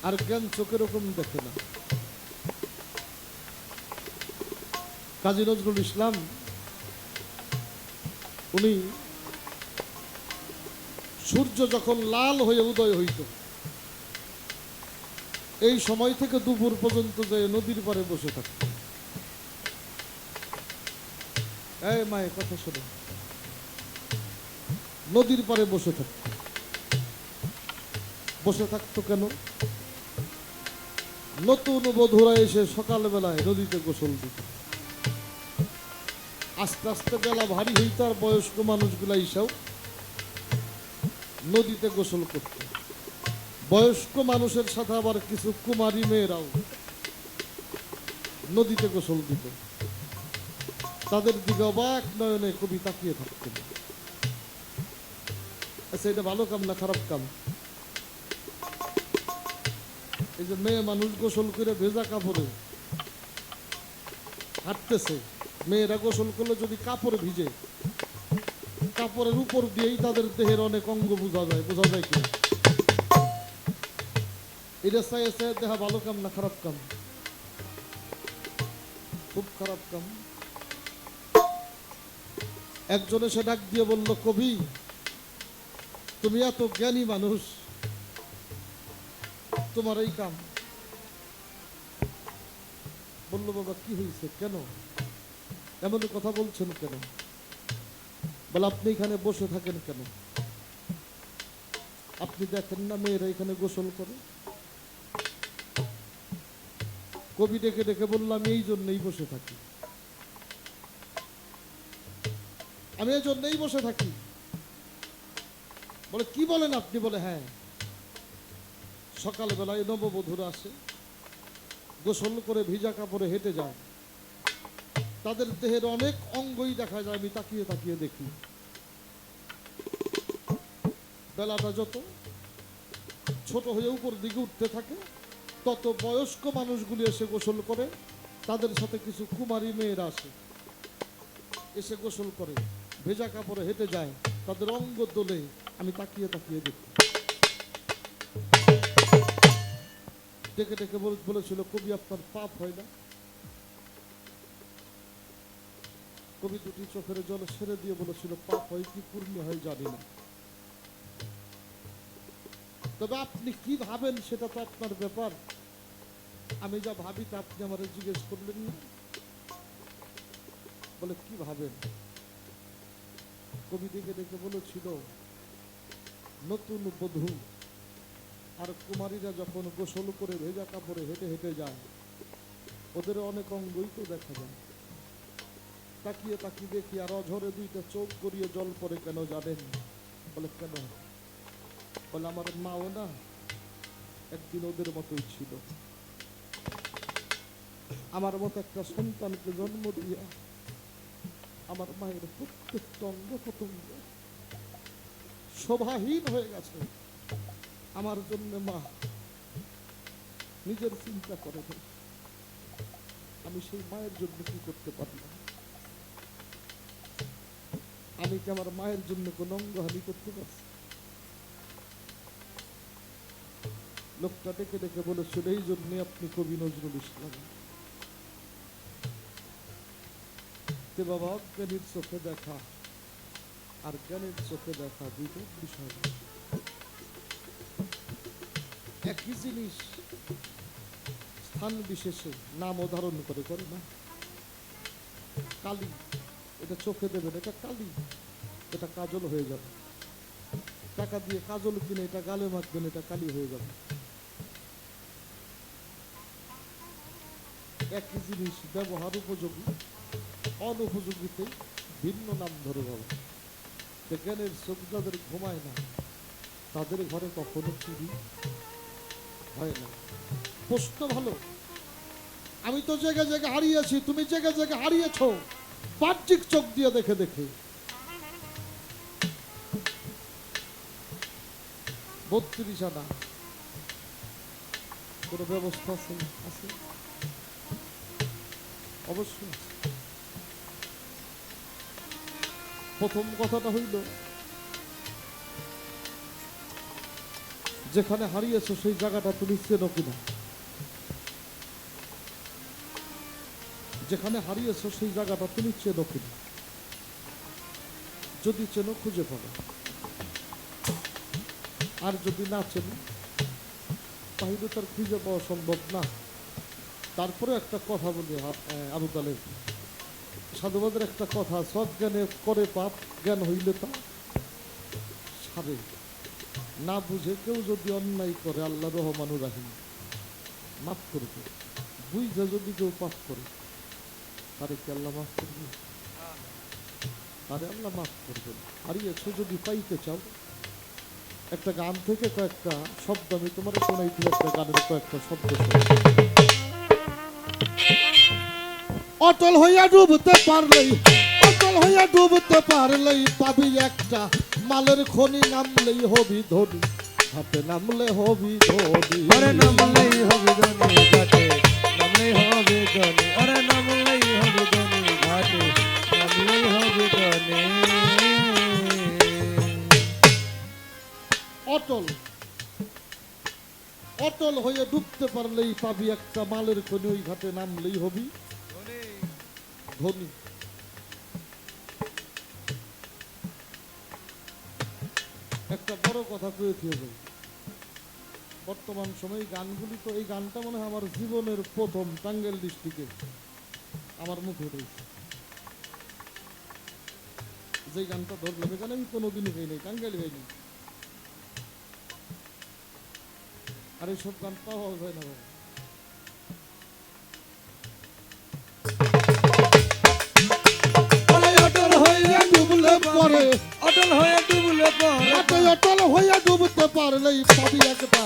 আর জ্ঞান চোখের রকম দেখে না। কাজী নজরুল ইসলাম উনি সূর্য যখন লাল হয়ে উদয় হইত, এই সময় থেকে দুপুর পর্যন্ত যে নদীর পাড়ে বসে থাকত। এই মায়ের কথা শোনো, নদীর পাড়ে বসে থাকত। বসে থাকতো কেন? নতুন বধূরা এসে সকালবেলায় নদীতে গোসল দিত। আস্তে আস্তে বেলা ভারী হইত, আর বয়স্ক মানুষগুলা এসেও নদীতে গোসল করত। বয়স্ক মানুষের সাথে আবার কিছু কুমারী মেয়েরাও নদীতে গোসল দিত। তাদের দিকে অবাক নয়নে কবি তাকিয়ে থাকতেন। আচ্ছা, এটা ভালো কাম না খারাপ কাম? এই যে মেয়ে মানুষ গোসল করে ভেজা কাপড়ে হাঁটতেছে, মেয়েরা গোসল করলে যদি কাপড় ভিজে, কাপড়ের উপর দিয়েই তাদের দেহের অনেক অঙ্গ বোঝা যায় কিনা? এটা চাই দেখা ভালো কাম না খারাপ কাম? খুব খারাপ কাম। একজনে সে ডাক দিয়ে বলল, কবি তুমি এত জ্ঞানী মানুষ, তোমার এই কাম? বলল, বাবা কি হয়েছে, কেন এমন কথা বলছেন কেন? বলে, আপনি এখানে বসে থাকেন কেন? আপনি দেখেন না মেয়েরা এখানে গোসল করে? কবি ডেকে ডেকে বললাম, এই জন্যই বসে থাকি, আমি এই জন্যই বসে থাকি। বলে, কি বলেন আপনি? বলে, হ্যাঁ, সকালবেলায় নববধূরা আসে, গোসল করে ভিজা কাপড়ে হেঁটে যায়। তাদের দেহের অনেক অঙ্গই দেখা যায়, আমি তাকিয়ে তাকিয়ে দেখি। বেলাটা যত ছোট হয়ে উপর দিকে উঠতে থাকে, তত বয়স্ক মানুষগুলি এসে গোসল করে। তাদের সাথে কিছু কুমারী মেয়েরা আসে, এসে গোসল করে, ভেজা কাপড়ে হেঁটে যায়, তাদের অঙ্গ দোলে, আমি তাকিয়ে তাকিয়ে দেখি। ডেকে ডেকে বলেছিল, কবি আপনার পাপ হয় না? কবি দুটি চোখের জল ছেড়ে দিয়ে বলেছিল, পাপ হয় কি পূর্ণ হয় জানি না, তবে আপনি কি ভাবেন সেটা তো আপনার ব্যাপার। আমি যা ভাবি তা আপনি আমারে জিজ্ঞেস করলেন না। বলে কি ভাবেন? কবি ডেকে ডেকে বলেছিল, নতুন বধূ আর কুমারীরা যখন গোসল করে ভেজা কাপড়ে হেঁটে হেঁটে যায়, ওদের অনেক অঙ্গই তো দেখা যায়। তাকিয়ে তাকিয়ে দেখি, আর অঝরে দুইটা চোখ গড়িয়ে জল পড়ে কেন জানেন? বলে কেন? বলে আমার মাও না একদিন ওদের মতোই ছিল। আমার মতো একটা সন্তানকে জন্ম দিয়া আমার মায়ের প্রত্যেকটা অঙ্গ প্রত্যঙ্গ শোভাহীন হয়ে গেছে। আমার জন্য মা নিজের চিন্তা করে না, আমি সেই মায়ের জন্য কি করতে পারি না? আমি কি আমার মায়ের জন্য কোন অঙ্গহানি করতে পারছি? লোকটা ডেকে ডেকে বলেছিল, এই জন্যে আপনি কবি নজরুল ইসলাম। তে বাবা, জ্ঞানীর চোখে দেখা আর জ্ঞানের চোখে দেখা দুটো বিষয়। একই জিনিস স্থান বিশেষে নাম ধারণ করে করে না। কালি, এটা চোখে দেবেন, এটা কালি, এটা কাজল হয়ে যাবে। টাকা দিয়ে কাজল কিনে এটা গালে মাখবেন, এটা কালি হয়ে যাবে। একই জিনিস ব্যবহার উপযোগী, অনুপযোগীতে ভিন্ন নাম ধরে বলে। জ্ঞানের চোখ যাদের ঘুমায় না, তাদের ঘরে কখনো চুরি হয় না। প্রশ্ন ভালো, আমি তো জায়গা জায়গা হারিয়েছি, তুমি জায়গা জায়গা হারিয়েছ বাহ্যিক চোখ দিয়ে দেখে দেখে। 32 আনা কোন ব্যবস্থা আছে? আছে, অবশ্যই আছে। প্রথম কথাটা হইল, যেখানে হারিয়েছো সেই জায়গাটা তুমি চেনো কিনা। যেখানে হারিয়েছো সেই জায়গাটা তুমি চেনো কিনা। যদি চেনো, খুঁজে পাবে। আর যদি না চেনো, তাহলে তার খুঁজে পাওয়া সম্ভব না। তারপরে একটা কথা বলি, আবু তালেব সাধুবাদের একটা কথা, সজ্ঞানে করে পাপ, জ্ঞান হইলে তা সারে। না বুঝে কেউ যদি অন্যায় করে, আল্লাহ রহমানুর রাহিম মাফ করবে। বুঝে যদি কেউ পাপ করে, তারে কি আল্লাহ মাফ করবে? তারে আল্লাহ মাফ করবেন। হারিয়েছো যদি পাইতে চাও, একটা গান থেকে কয়েকটা শব্দ আমি তোমার শোনাইতে, একটা গানের কয়েকটা শব্দ। অটল হইয়া ডুবতে পারলেই, অটল হইয়া ডুবতে পারলেই পাবি একটা মালের খনি, নামলেই হবি ধনী, হাতে নামলে হবি ধনী।
আরে নামলেই হবে ধনী ঘাটে, নামলেই হবে ধনী। আরে নামলেই হবে ধনী ঘাটে, নামলেই হবে ধনী।
অটল, অটল হয়ে ডুবতে পারলেই পাবি একটা মালের খনি, ওই ঘাটে নামলেই হবি ধনী। একটা বড় কথা কয়েছি হবে, বর্তমান সময়ে গানগুলি তো, এই গানটা মনে হয় আমার জীবনের প্রথম টাঙ্গাইল ডিস্ট্রিক্টে আমার মুখে রয়েছে। যে গানটা ধরলাম, এখানে আমি কোনোদিনই গাই নাই, টাঙ্গাইল গাইনি। আর এইসব গান পাওয়া যায় না বাবা।
অটল হইয়া
ডুবলে পরে,
অটল হইয়া ডুবলে পরে,
অটল হইয়া ডুবতে পারলেই পাবি একটা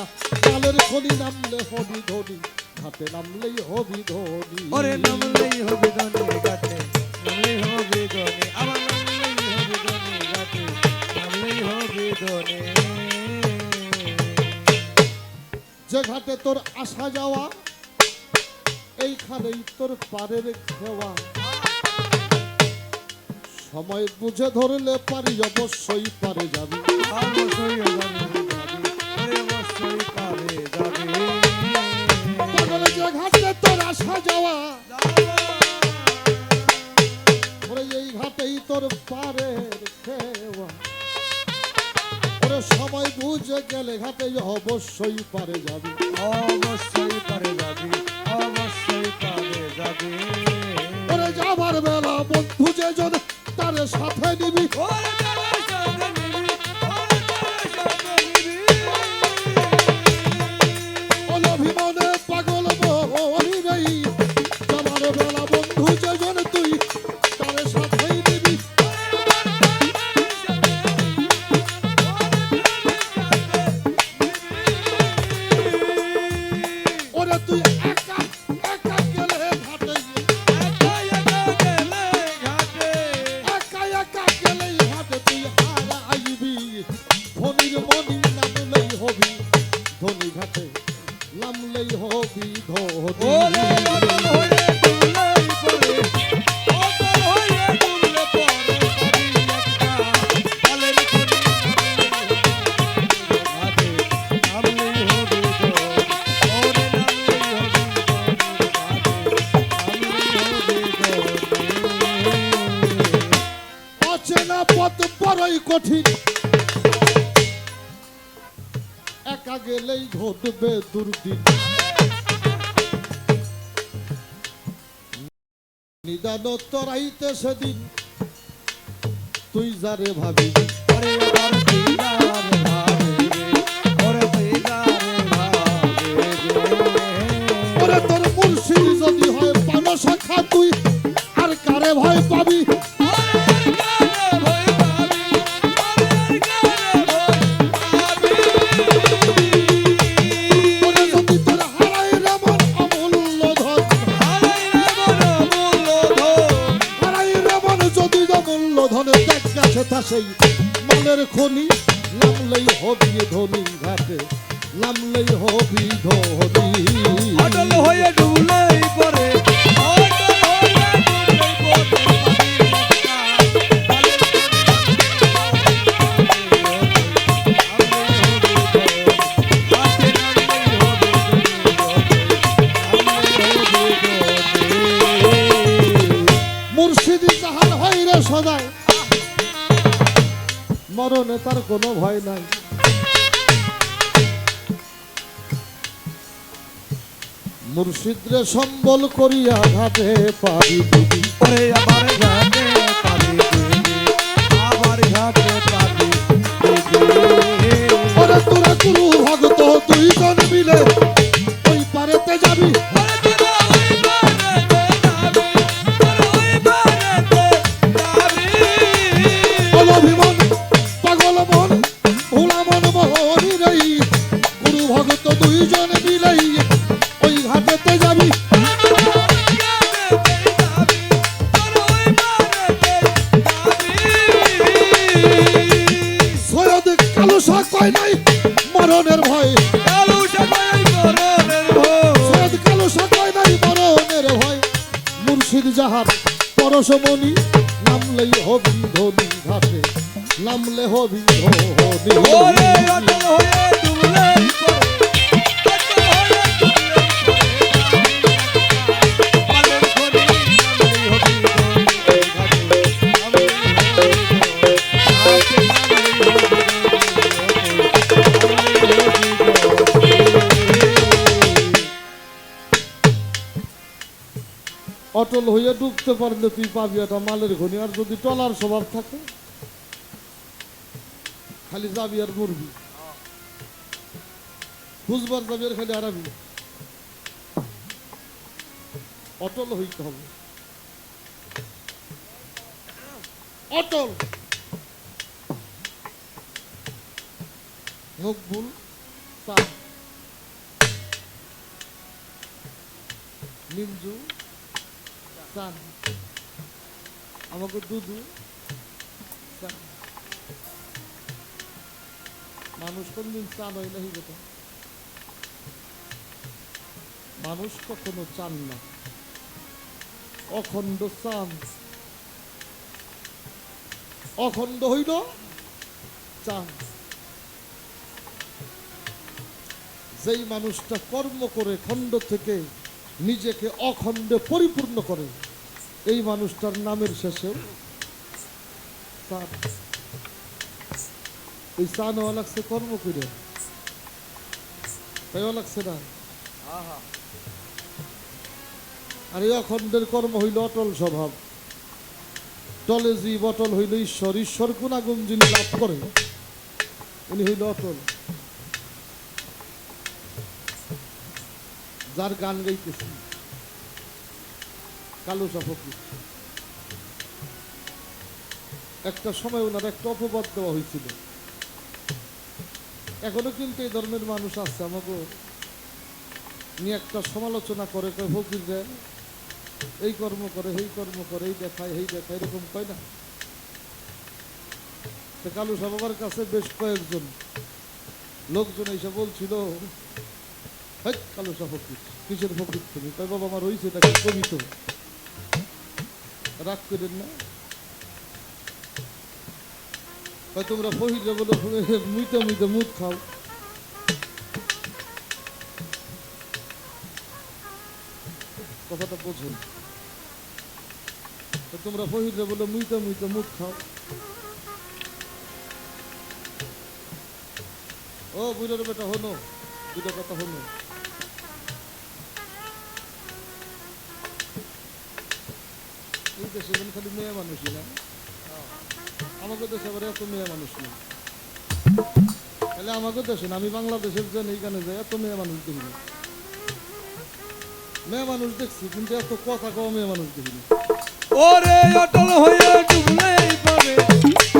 মালের মালের খনি নামলে হবি ধনী ঘাটে নামলেই হবি ধনী
ওরে নামলেই হবে ধনী ঘাটে নামলেই হবে ধনী আবার নামলেই হবে ধনী ঘাটে নামলেই হবে ধনী
যে ঘাটে তোর আসা যাওয়া এইখানেই তোর পারের খেওয়া সময় বুঝে ধরলে পারি অবশ্যই পারে যাবি
অবশ্যই যাবে ওরে অবশ্যই পারে যাবে
পাগলে যে ঘাটে তোর আসা যাওয়া ওরে এই ঘাটেই তোর পারের খেওয়া ওরে সময় বুঝে গেলে ঘাটে অবশ্যই পারে যাবি
অবশ্যই পারে যাবে অবশ্যই পারে যাবে
ওরে যাবার বেলা বন্ধু যে জন তার সাথে নিবি
ওরে তার সাথে নিবি ওরে তার সাথে নিবি
অভিমানে পাগল বলি নেই যাবার বেলা বন্ধু যে জন তুই তার সাথেই নিবি ওরে তুই একা একা গেলে ঘাটে
একা একা গেলে ঘাটে
একা একা গেলে ঘাটে তুই হারা আইবি ধনির মনি নামলেই হবি ধনী ঘাটে নামলেই হবি
ওরে অটল
ধনী
হয়ে দুলই পরে অটল হয়ে দুললে পরে পাবি একটা কালের খনি ঘাটে নামলেই হবে ধনী ওরে নামলেই হবে ধনী ঘাটে নামলেই হবে ধনী
অচেনা পথ বড়ই কঠিন একা গেলেই ঘটবে দুর্দিন নিদান তরাইতে সেদিন তুই যারে ভাবি
ওরে এবার দিদার ভাবে রে ওরে দিদার ভাবে রে
ওরে তোর মুর্শিদ যদি হয় পানো শাখা তুই আর কারে ভয় পাবি ওরে যদি তোর হারাই রে মন অমূল্য ধন হারাই রে মন যদি অমূল্য ধনে দেখ গেছে তা সেই মালের খনি নামলেই হবি ধনী ঘাটে নামলেই হবি ধনী
অটল হয়ে ডুবলেই পরে অটল হয়ে ডুবলেই পরে
মুর্শিদি জাহান হয় রে সদায় মরণে তার কোনো ভয় নাই মুর্শিদ রে সম্বল করিয়া ঘাটে পাবি দিবি
ওরে আবার ঘাটে পাবি দিবি আবার ঘাটে পাবি দিবি
ওরে তোরা গুরু ভক্ত দুইজন মিলে ওই পারেতে যাবি
ওরে তোরা ওই পারেতে যাবি ওরে ওই পারেতে যাবি
অভিমান পাগল মন ভোলা মন মোহনি রই গুরু ভক্ত দুইজন মিলেই ওই ঘাটেতে যাবি সৈয়দ কালুসা কয় নাই মরণের ভয় সৈয়দ কালুসা কয় নাই মরণের ভয় মুর্শিদ জাহার পরশমণি নামলেই হবি ধনী ঘাটে নামলে হবি ধনী অটল হইয়া ডুবতে পারলে তুই পাবি একটা মালের খনি আর যদি টলার স্বভাব থাকে খালি যাবি আর মরবি বুঝবার যাবি আর খালি হারাবি অটল হইতে হবে অটল মকবুল নিমজু চান, আমাকে দুধু চান। মানুষ কোনদিন চান হয় না হিরোটা, মানুষ কখনো চান না, অখণ্ড চান, অখণ্ড হইল চান। যেই মানুষটা কর্ম করে খণ্ড থেকে নিজেকে অখণ্ডে পরিপূর্ণ করে, এই মানুষটার নামের শেষে চান। এই চান হওয়া লাগছে কর্ম করে, তাই লাগছে না। আর এই অখণ্ডের কর্ম হইল অটল স্বভাব। টলে জীব, অটল হইল ঈশ্বর। ঈশ্বর গুণাগুণ যিনি লাভ করে উনি হইল অটল। যার গান গাইতেছি কালু ফকির, একটা সময় ওনার একটা অপবাদ দেওয়া হয়েছিল। এখনো কিন্তু এই ধরনের মানুষ আছে, আমাকে নিয়ে একটা সমালোচনা করে, কয় ফকির যায় এই কর্ম করে, এই কর্ম করে, এই দেখায়, এই দেখায়, এরকম কয় না। কালু বাবার কাছে বেশ কয়েকজন লোকজন এসে বলছিল, কালু ফকির কিসের ফকির তুমি? কয় বাবা আমার হয়েছে নাকি কবিত, রাগ করেন না। কয় তোমরা ফহিরে বলো মুইতে মুইতে মুদ খাও। কথাটা বোঝুন, তোমরা ফহিরে বলো মুইতে মুইতে মুদ খাও। ও বুঝলের বেটা হনো, দুটো কথা হনো। এই দেশে খালি মেয়ে মানুষই না, আমাকে দেশে আবার এত মেয়ে মানুষ নেই। তাহলে আমাকে দেশে না, আমি বাংলাদেশের জন্য এইখানে যাই, এত মেয়ে মানুষ দেখিনি। মেয়ে মানুষ দেখছি কিন্তু এত কথা কওয়া মেয়ে মানুষ দেখিনি।
ওরে অটল হয়ে ডুবলেই পারে,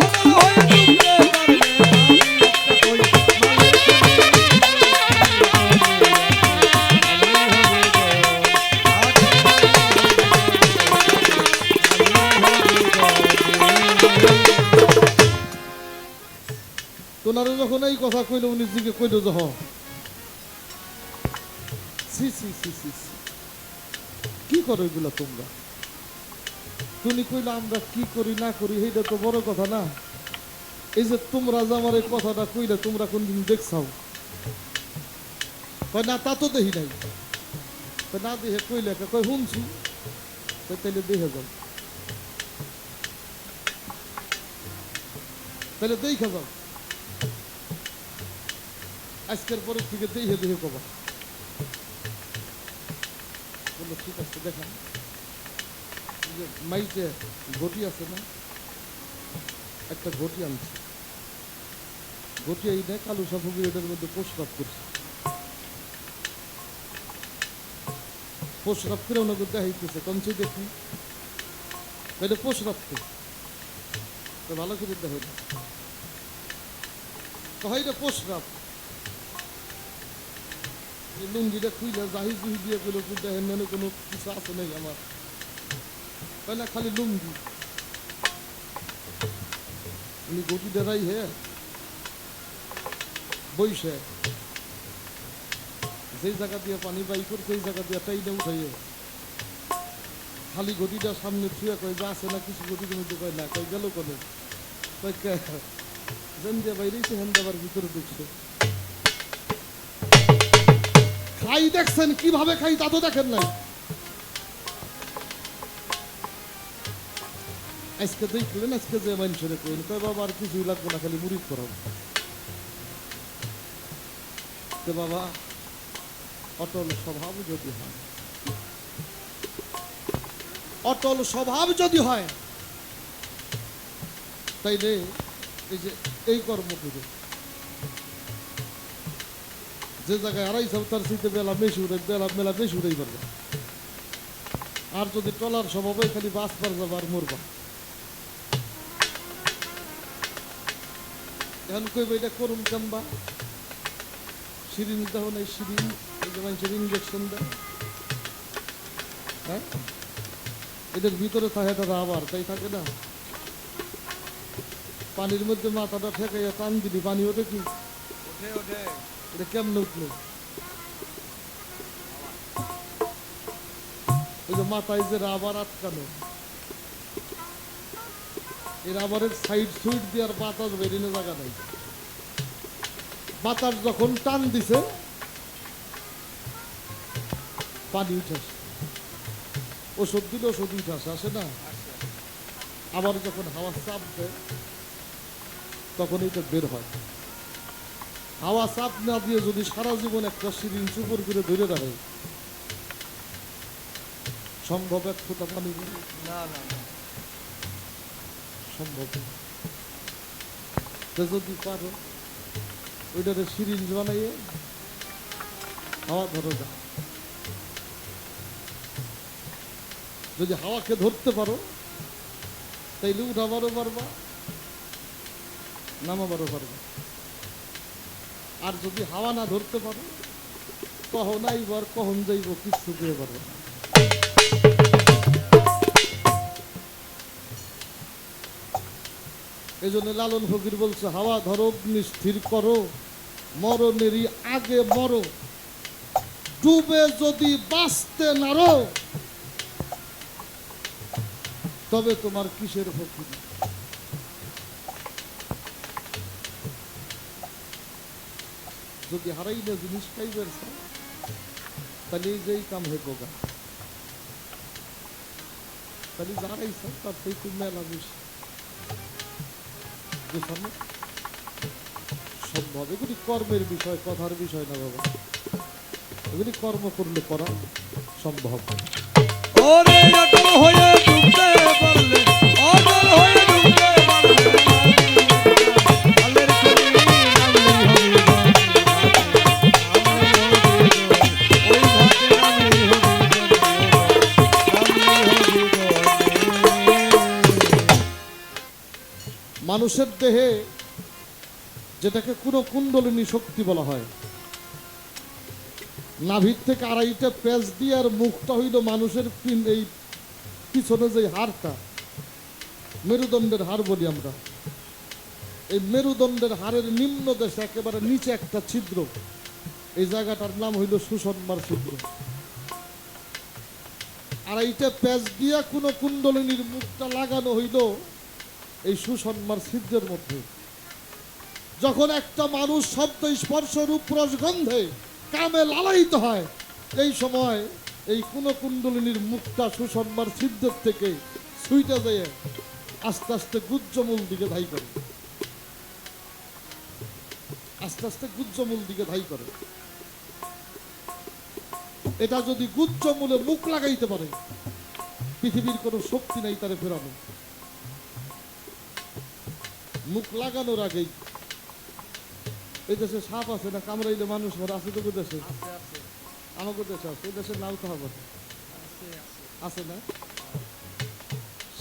অটল হয়ে ডুবলে
তোনারা যখন এই কথা কইল, উনি দিকে কইল যে সি সি সি সি কি করো এগুলা তোমরা? তুমি কইলা আমরা কি করি না করি, এইটা তো বড় কথা না। এই যে তোমরা যে আমার এই কথাটা কইলে, তোমরা কোনদিন দেখছাও? কয় না, তা তো দেখি নাই। না দেখে কইলে, কয় শুনছি, তাইলে দেখে যাও, তাহলে দেখে যাও। আজকের পরের থেকে দেখে দেখে কবা। বললো ঠিক আছে দেখান। মাইকে ঘটি আছে না, একটা ঘটি আনছে। ঘটি এই দেখ কালু ফকির এটার মধ্যে প্রস্রাব করছে। প্রস্রাব করে ওনাকে দেখাইতেছে, কমছে দেখি এটা প্রস্রাব তো ভালো করে দেখে না, কয় এটা প্রস্রাব। লুঙ্গিটা খুইলে জাহি জুহি দিয়ে গেল, দেখেন মানে কোনো কিছু আছে নাই আমার, তাই না খালি লুঙ্গি। উনি গটি ডেরাই হে বইসে, যেই জায়গা দিয়ে পানি বাই করে সেই জায়গা দিয়ে টাইনে উঠাইয়ে খালি গটিটা সামনে ছুঁয়ে কয় যা আছে না কিছু, গটির মধ্যে কয় না, কয় গেল কলে, কয় যেন দিয়ে বাইরেছে হেন দেবার ভিতরে ঢুকছে। খাই দেখছেন কিভাবে খাই, তা তো দেখেন নাই। আজকে দেখলেন, আজকে যে মানুষের কইন, কয় বাবা আর কিছুই লাগবে না, খালি মুড়ি করাবো। তো বাবা অটল স্বভাব যদি হয়, অটল স্বভাব যদি হয়, তাইলে এই যে এই কর্ম করে যে জায়গায় 250 তার শীতে বেলা বেশি উড়ে, বেলা মেলা বেশি উড়েই পারবে। আর যদি টলার স্বভাবে খালি বাস পার যাবো আর মরবা। এখন কইব এটা করুন কেমবা, সিরিঞ্জ দেওয়া নাই, সিরিঞ্জ এই যে মানুষের ইঞ্জেকশন দেয়, হ্যাঁ, এটার ভিতরে থাকে একটা রাবার, তাই থাকে না? পানির মধ্যে মাথাটা ঠেকাইয়া টান দিবি, পানি ওঠে কি? এটা কেমনে উঠলো? ওই যে মাথায় যে রাবার আটকানো, এই রাবারের সাইড সুইট দিয়ে আর বাতাস বেরিয়ে জায়গা নাই। বাতাস যখন টান দিছে পানি উঠে আসে, ওষুধ দিলে ওষুধ উঠে আসে, আসে না? আবার যখন হাওয়া চাপ দেয় তখন এটা বের হয়। হাওয়া চাপ না দিয়ে যদি সারা জীবন একটা সিরিঞ্জ উপর করে ধরে রাখে, সম্ভব? এক ফোঁটা পানি দিলে
না না না,
সম্ভব না। তো যদি পারো ওইটারে সিরিঞ্জ বানাইয়ে হাওয়া ধরো যা। যদি হাওয়াকে ধরতে পারো তাইলে উঠাবারও পারবা, নামাবারও পারবা। আর যদি হাওয়া না ধরতে পারো, কখন আইবার কখন যাইব কিচ্ছু দিয়ে পারবো না। এই জন্য লালন ফকির বলছে, হাওয়া ধরো অগ্নি স্থির করো, মরণেরই আগে মরো, ডুবে যদি বাঁচতে নারো, তবে তোমার কিসের ফকির। যদি হারাইলে জিনিস পাইবেন তাহলে এই যেই কাম হে বোগা, তাহলে যারাই তার থেকে মেলা বেশি সম্ভব। এগুলি কর্মের বিষয়, কথার বিষয় না বাবা, এগুলি কর্ম করলে করা সম্ভব।
ওরে অটল হয়ে ডুবতে পারলে, অটল হয়ে ডুবতে পারলে, আলের খনি নামলেই হবে ওই ঘাটে নামলেই হবে।
মানুষের দেহে যেটাকে কোনো কুণ্ডলিনী শক্তি বলা হয়, নাভির থেকে আড়াইটা পেঁচ দিয়ে, আর মুখটা হইল মানুষের এই পিছনে যে হাড়টা, মেরুদণ্ডের হাড় বলি আমরা। এই মেরুদণ্ডের হাড়ের নিম্ন দেশে একেবারে নিচে একটা ছিদ্র, এই জায়গাটার নাম হইল সুষুম্নার ছিদ্র। আড়াইটা পেঁচ দিয়া কোনো কুণ্ডলিনীর মুখটা লাগানো হইল এই সুষুম্নার ছিদ্রের মধ্যে। যখন একটা মানুষ শব্দ স্পর্শ রূপ রস গন্ধে কামে লালায়িত হয়, এই সময় এই কোন কুণ্ডলিনীর মুখটা সুষুম্নার ছিদ্রের থেকে ছুইটা যায় আস্তে আস্তে গুজ্জমূল দিকে ধাই করে, আস্তে আস্তে গুজ্জমূল দিকে ধাই করে। এটা যদি গুজ্জমূলে মুখ লাগাইতে পারে, পৃথিবীর কোনো শক্তি নাই তারে ফেরানো। মুখ লাগানোর আগেই, এই দেশে সাপ আছে না, কামড়াইলে মানুষ মরে, আছে তো দেশে, আমাকে দেশে আছে, এই দেশের নাম তো হবে আছে না?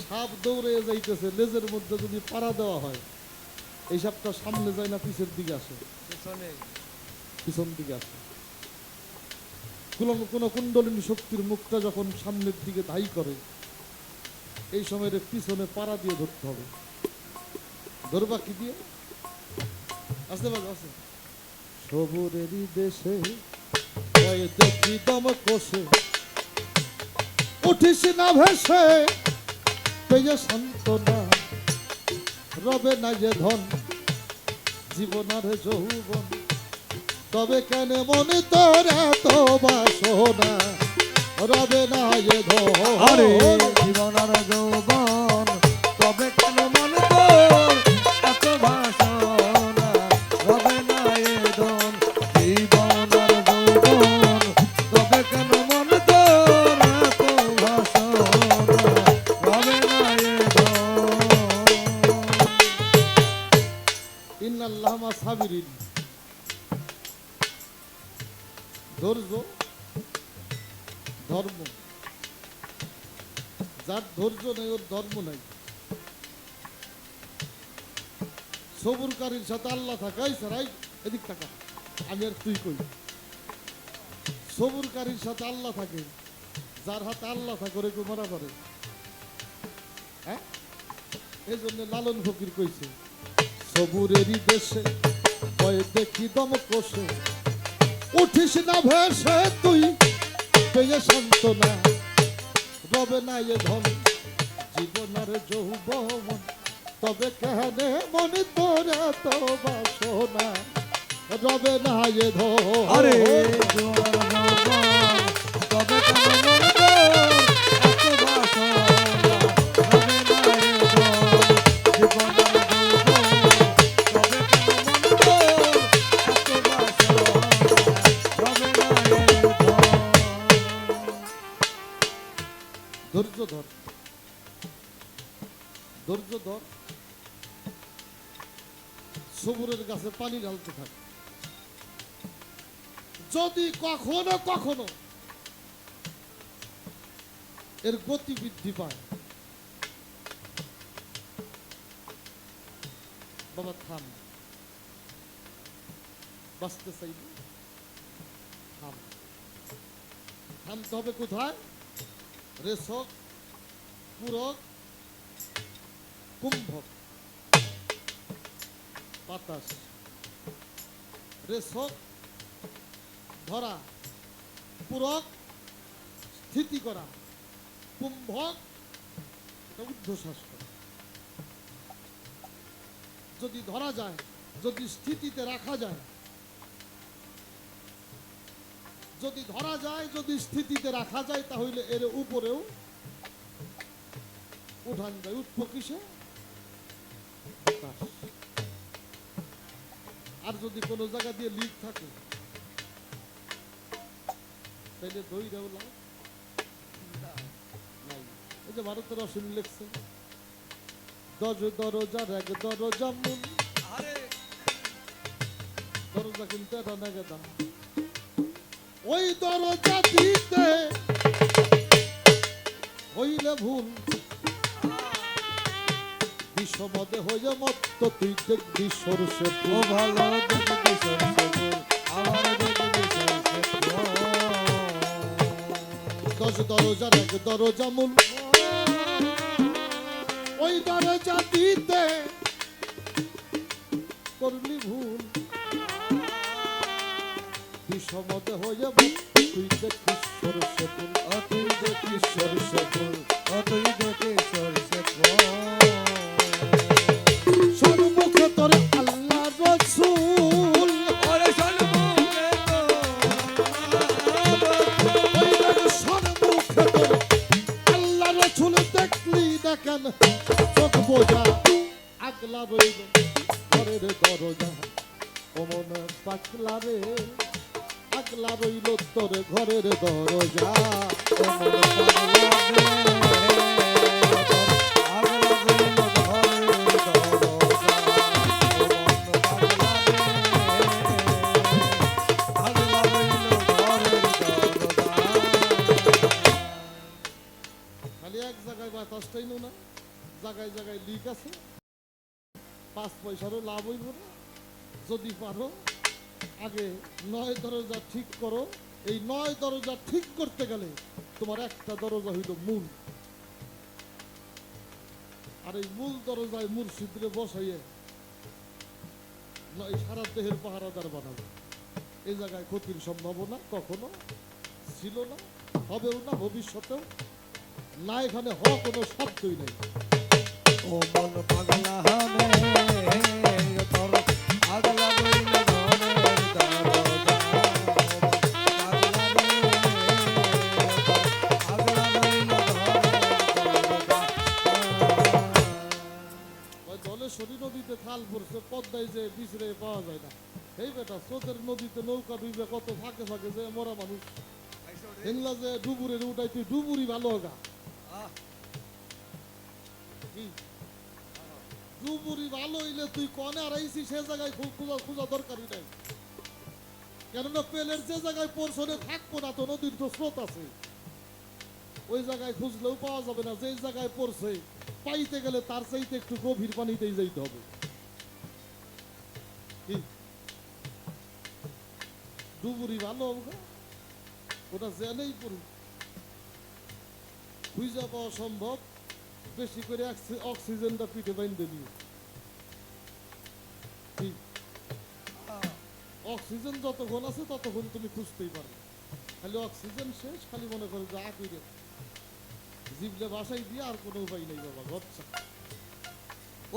সাপ দৌড়ে যাইতেছে, লেজের মধ্যে যদি পাড়া দেওয়া হয়, এই সাপটা সামনে যায় না পিছের দিকে আসে? পিছন দিকে আসে। কোন কুণ্ডলিনী শক্তির মুখটা যখন সামনের দিকে ধাই করে, এই সময় পিছনে পাড়া দিয়ে ধরতে হবে। ধরবা কি দিয়ে? আসতে পারবে? আছে সবুরেরই দেশে দেখি দম কষে, উঠিস না ভেসে পেয়ে সান্ত্বনা, রবে না যে ধন জীবন আর যৌবন, তবে কেন মনে তোর এত বাসনা, রবে না যে ধন।
আরে জীবন আর যৌবন, তবে কেন মনে তোর এত বাসনা, রবে না এ ধন। জীবন আর যৌবন, তবে কেন মনে তোর এত বাসনা, রবে না এ ধন।
ইন্নাল্লাহ মা সাবিরিন, ধৈর্য ধর্ম। যার ধৈর্য নেই ওর ধর্ম নাই। সবুরকারীর সাথে আল্লাহ থাকাই সারাই এদিক টাকা, আমি আর তুই কই। সবুরকারীর সাথে আল্লাহ থাকে, যার হাতে আল্লাহ করে কেউ মারা করে। হ্যাঁ, এই জন্য লালন ফকির কইছে, সবুরেরই দেশে ভয় দেখি দম কষে, উঠিস না ভেসে তুই পেয়ে সান্ত্বনা, রবে না এ ধন জীবনের যৌবন, তবে কেনে মনে তোর এত বাসনা, রবে না এ ধন।
আরে জোয়ার বাবা, তবে কেন মন তোর এত বাসনা, রবে না রে ধন জীবনের যৌবন, তবে কেন মন তোর এত বাসনা, রবে না রে ধন।
ধৈর্য ধর, ধৈর্য ধর, সবুরের গাছে পানি ঢালতে থাক। যদি কখনো কখনো এর গতি বৃদ্ধি পায়, বাবা থাম, বাঁচতে চাইবে থাম। থামতে হবে কোথায়? রেশক, পূরক, কুম্ভক, বাতাস। রেশক ধরা, পূরক স্থিতি করা, কুম্ভক ঊর্ধ্বশ্বাস করা। যদি ধরা যায়, যদি স্থিতিতে রাখা যায়, যদি ধরা যায়, যদি স্থিতিতে রাখা যায়, তাহলে এর উপরেও উঠান যায়। উঠবো কিসে? বাতাস। আর যদি কোনো জায়গা দিয়ে লিক থাকে, তাহলে দইরাও লাভ নাই। এই যে ভারতের অসীম লেখছে, দরজার এক দরজা মূল, দরজা কিন্তু এটা নাগে দাম, ওই দরজা দিতে হইলে ভুল, বিষমদে হয়ে মত্ত তুই দেখবি সরষে
ও
ফুল।
ভালো দেখবি সরষে ফুল, আমার দেখবি সরষে ফুল।
দরজার এক দরজা মূল, ওই দরজা দিতে করলি ভুল, বিষমদে হয়ে মত্ত তুই দেখবি সরষে ফুল।
ও তুই দেখিস সরষে ফুল, ও তুই দেখিস সরষে ফুল।
সর্বমুখে তোর আল্লাহ রসুল,
ওরে সন্মুখে
ওই দেখ সর্বমুখে তোর আল্লাহ রসুল, দেখলি দেখেন চোখ বোঝা, আগলা রইল ঘরের দরজা, অমন পাকলা রে, আগলা রইল তোর ঘরের দরজা, অমন পাগলা রে। খালি এক জায়গায় বাতাসটাই নো না, জায়গায় জায়গায় লিক আছে, 5 পয়সারও লাভ হইব না। যদি পারো আগে 9 দরজা ঠিক করো। এই 9 দরজা ঠিক করতে গেলে তোমার একটা দরজা হইল মূল, আর এই মূল দরজায় মুর্শিদরে বসাইয়ে এই সারা দেহের পাহারাদার বানাবো। এই জায়গায় ক্ষতির সম্ভাবনা কখনো ছিল না, হবেও না, ভবিষ্যতেও না। এখানে হওয়া কোনো শব্দই নেই।
ও মন পাগলা হবে তোর আগলা বইল ঘরের দরজা, আগলা বইল ঘরের দরজা।
ওই ধলেশ্বরী নদীতে খাল পড়ছে, পদ্মায় যে বিচরে পাওয়া যায় না। এই বেটা স্রোতের নদীতে নৌকা ডুবে কত ফাঁকে ফাঁকে যে মরা মানুষ, এগুলা যে ডুবুরে উঠাই, তুই ডুবুরি ভালো হগা। কি ডুবুরি ভালো হইলে তুই কনে হারাইছি সে জায়গায় খোঁজা দরকারই নাই। কেননা পেলের যে জায়গায় পড়ছনে থাকবো না, তো নদীর তো স্রোত আছে, ওই জায়গায় খুঁজলেও পাওয়া যাবে না। যে জায়গায় পড়ছে পাইতে গেলে তার চাইতে একটু গভীর পানিতেই যাইতে হবে। কি ডুবুরি ভালো, ওটা জেনেই পড়ুক। খুঁজে পাওয়া সম্ভব, বেশি করে অক্সিজেনটা পিঠে বাইন্ধে দিও। ঠিক, অক্সিজেন যতক্ষণ আছে ততক্ষণ তুমি খুঁজতেই পারবে। খালি অক্সিজেন শেষ, খালি মনে করে যা কইরে জিবলে বাসাই দিয়ে আর কোনো উপায় নেই বাবা, গচ্ছা।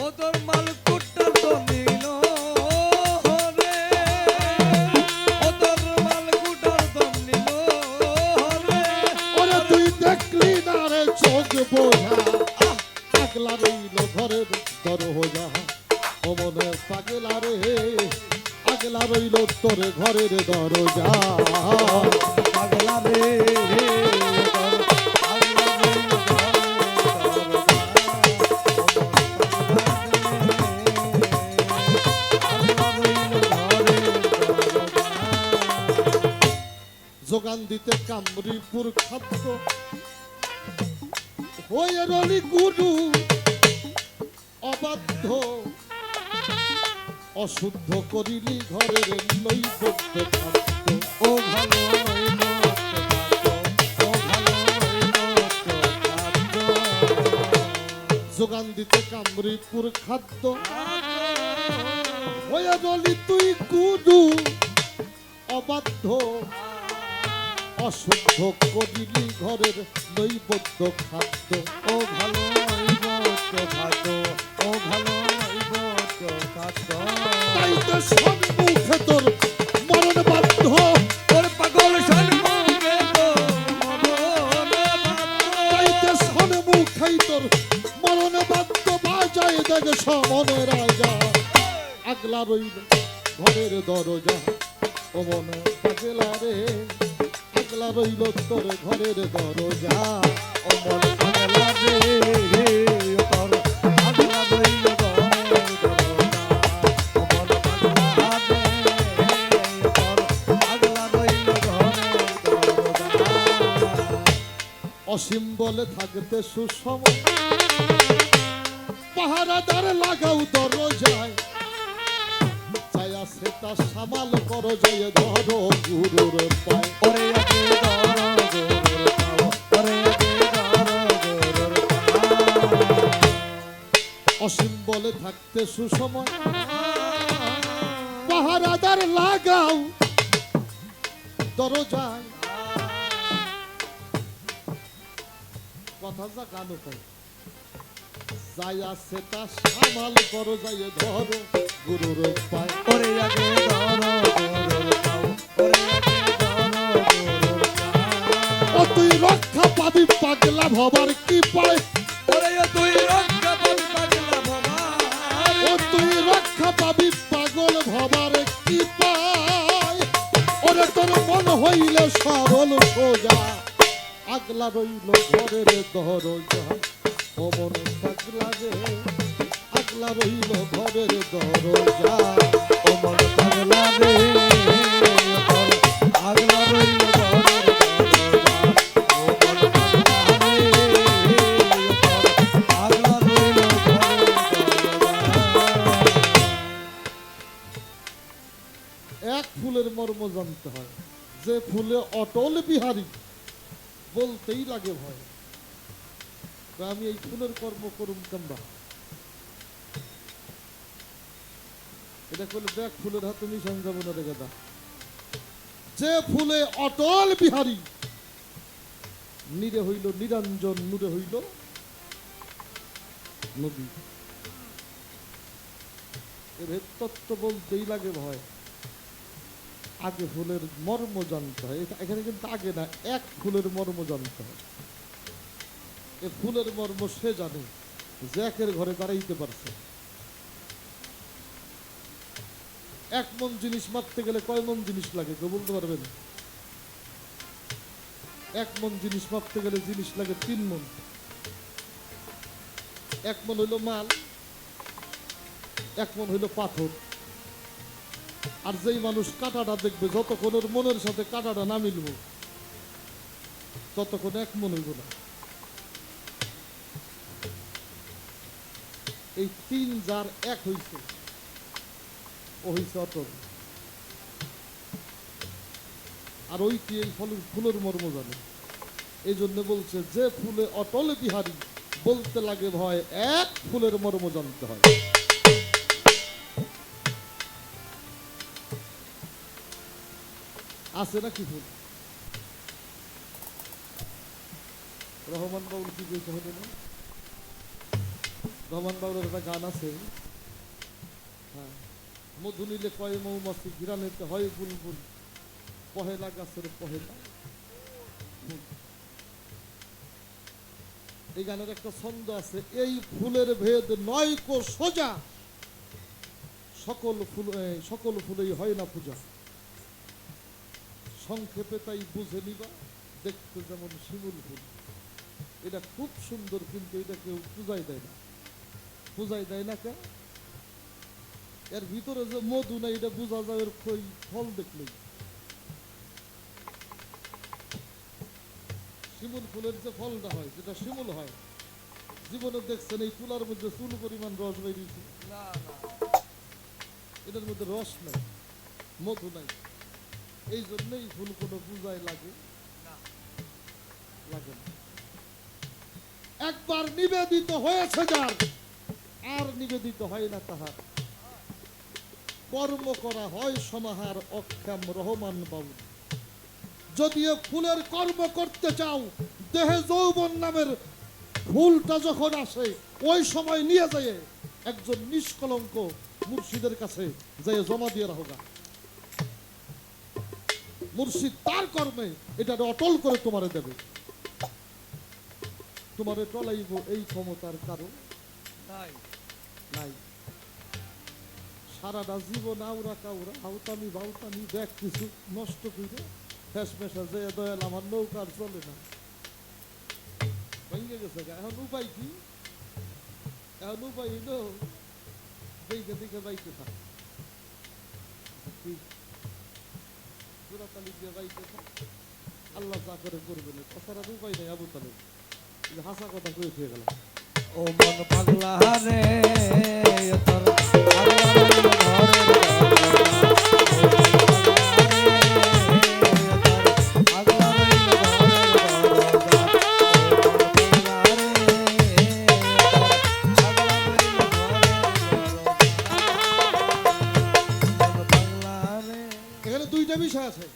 ও তোর মালকুটটা তো নিল রে, ও তোর মালকুটার তো নিল রে।
ওরে তুই দেখলি না রে চোখ বোঝা, পাগলা রইল ঘরের দরজা। ও মনে পাগলা রে, পাগলা রইল তোর ঘরের দরজা।
পাগলা রে তোর পাগলা রইল ঘরের
যোগান দিতে কামরিপুর খাদ্য হয়ে রলি গুরু অবাধ্য, অশুদ্ধ করিলি ঘরের নৈবদ্য খাদ্য।
ও ভালো হইল ও ভালো হইল
যোগান দিতে কামরিপুর খাদ্য হয়ে রলি তুই গুরু অবাধ্য, অশুদ্ধ করিলি ঘরের নৈবদ্য খাদ্য।
ও ভালো হইব খাদ্য, ও ভালো হইব খাদ্য।
তাই তো সম্মুখে তোর মরণ বাধ্য,
ওর পাগল সম্মুখে তোর মরণ বাধ্য।
তাই তো সম্মুখেই তোর মরণ বাধ্য। বাজায় দেখ সমনে রাজা, আগলা রইল ঘরের দরজা। ও মনে পাগলা রে, আগলা রইল তোর ঘরের দরজা।
ও মন পাগলা রে তোর পাগলা রইল ঘরের দরজা। ও মন পাগলা রে তোর পাগলা রইল ঘরের দরজা।
অসীম বলে থাকতে সুসময়, পাহারাদার লাগাও দরজায়। চাই আছে তা সামাল করো, জয় ধরো গুরুর পায়।
ওরে আগে ধরো গুরুর পাও, ওরে আগে ধরো গুরুর পাও।
অসীম বলে থাকতে সুসময়, পাহারাদার লাগাও দরজায়। কথা যা গান পাই, যাই আছে তা সামাল করো, জয় ধরো গুরুর পায়।
ওরে আগে ধরো গুরুর পাও, ওরে আগে ধরো গুরুর পাও।
ও তুই রক্ষা পাবি পাগলা ভবার কি পায়,
ওরে তুই রক্ষা পাবি পাগলা বাবা।
ও তুই রক্ষা পাবি পাগল ভবার কি পায়। ওরে তোর মন হইলে সরল সোজা, আগলা রইল ঘরের দরজা। ও মন পাগলা রে, আগলা রইল ঘরের দরজা।
ও মন পাগলা রে তোর পাগলা রইল ঘরের দরজা। ও মন পাগলা রে তোর পাগলা রইল ঘরের দরজা।
এক ফুলের মর্ম জানতে হয়, যে ফুলে অটল বিহারী বলতেই লাগে ভয়। তো আমি এই ফুলের কর্ম করুম কেমবা, এটা করলে দেখ ফুলের হাতে মিশন যাবো না রে গাদা। যে ফুলে অটল বিহারী, নীরে হইল নিরঞ্জন, নূরে হইল নদী। এর তত্ত্ব বলতেই লাগে ভয়। আগে ফুলের মর্ম জানতে হয়, এখানে কিন্তু আগে না, এক ফুলের মর্ম জানতে হয়। এ ফুলের মর্ম সে জানে যে একের ঘরে দাঁড়াইতে পারছে। এক মন জিনিস মারতে গেলে কয় মন জিনিস লাগে কেউ বলতে পারবেন? এক মন জিনিস মাপতে গেলে জিনিস লাগে 3 মন। 1 মন হইল মাল, 1 মন হইল পাথর। আর যেই মানুষ কাঁটাটা দেখবে, যতক্ষণ ওর মনের সাথে কাঁটাটা না মিলব ততক্ষণ 1 মন হইব না। এই 3 যার এক হইছে, ও হইছে অটল। আর ওই কি এই ফুলের মর্ম জানে। এই জন্য বলছে যে ফুলে অটল বিহারী বলতে লাগে ভয় এক ফুলের মর্ম জানতে হয়। আছে নাকি ফুল? রহমান বাবুর কি বলতে হবে না? রহমান বাবুর একটা গান আছে, হ্যাঁ, মধু নিলে কয় মৌমাছি ঘিরানেতে হয় বুলবুল, পহেলা গাছের পহেলা ফুল। এই গানের একটা ছন্দ আছে, এই ফুলের ভেদ নয় কো সোজা, সকল ফুলেই হয় না পূজা, সংক্ষেপে তাই বুঝে নিবা দেখতে যেমন শিমুল ফুল। এটা খুব সুন্দর, কিন্তু এটা কেউ পূজায় দেয় না। পূজায় দেয় না কেন? এর ভিতরে যে মধু নাই এটা বোঝা যায় এর ফল দেখলেই। শিমুল ফুলের যে ফলটা হয়, যেটা শিমুল হয়, জীবনে দেখছেন এই তুলার মধ্যে চুল পরিমাণ রস বেরিয়েছে? এটার মধ্যে রস নাই, মধু নাই। এই জন্যই ফুল কোনো পূজায় লাগে লাগে না। একবার নিবেদিত হয়েছে যার, আর নিবেদিত হয় না তাহার। কর্ম করা হয় সমাহার অক্ষম রহমান বাবু। যদিও ফুলের কর্ম করতে চাও, দেহে যৌবন নামের ফুলটা যখন আসে ওই সময় নিয়ে যায় একজন নিষ্কলঙ্ক মুর্শিদের কাছে যায় জমা দিয়ে রাখা। মুর্শিদ তার কর্মে এটা অটল করে তোমারে দেবে। তোমারে টলাইব এই ক্ষমতার কারণ
নাই
নাই। সারাটা জীবন আউরা কাউরা আউতানি বাউতানি দেখ কিছু নষ্ট করে ফেস মেশা যে দয়াল আমার নৌকার চলে না, ভেঙে গেছে। এখন উপায় কি? এখন উপায় হইল দেখে দেখে বাইতে থাক, জোড়াতালি দিয়ে বাইতে থাক, আল্লাহ যা করে করবে না। তাছাড়া উপায় নেই। আবু তালেব হাসা কথা কয়ে ফিরে গেলাম।
ও মন পাগলা রে তোর পাগলা রইল
এখানে দুইটা বিষয় আছে,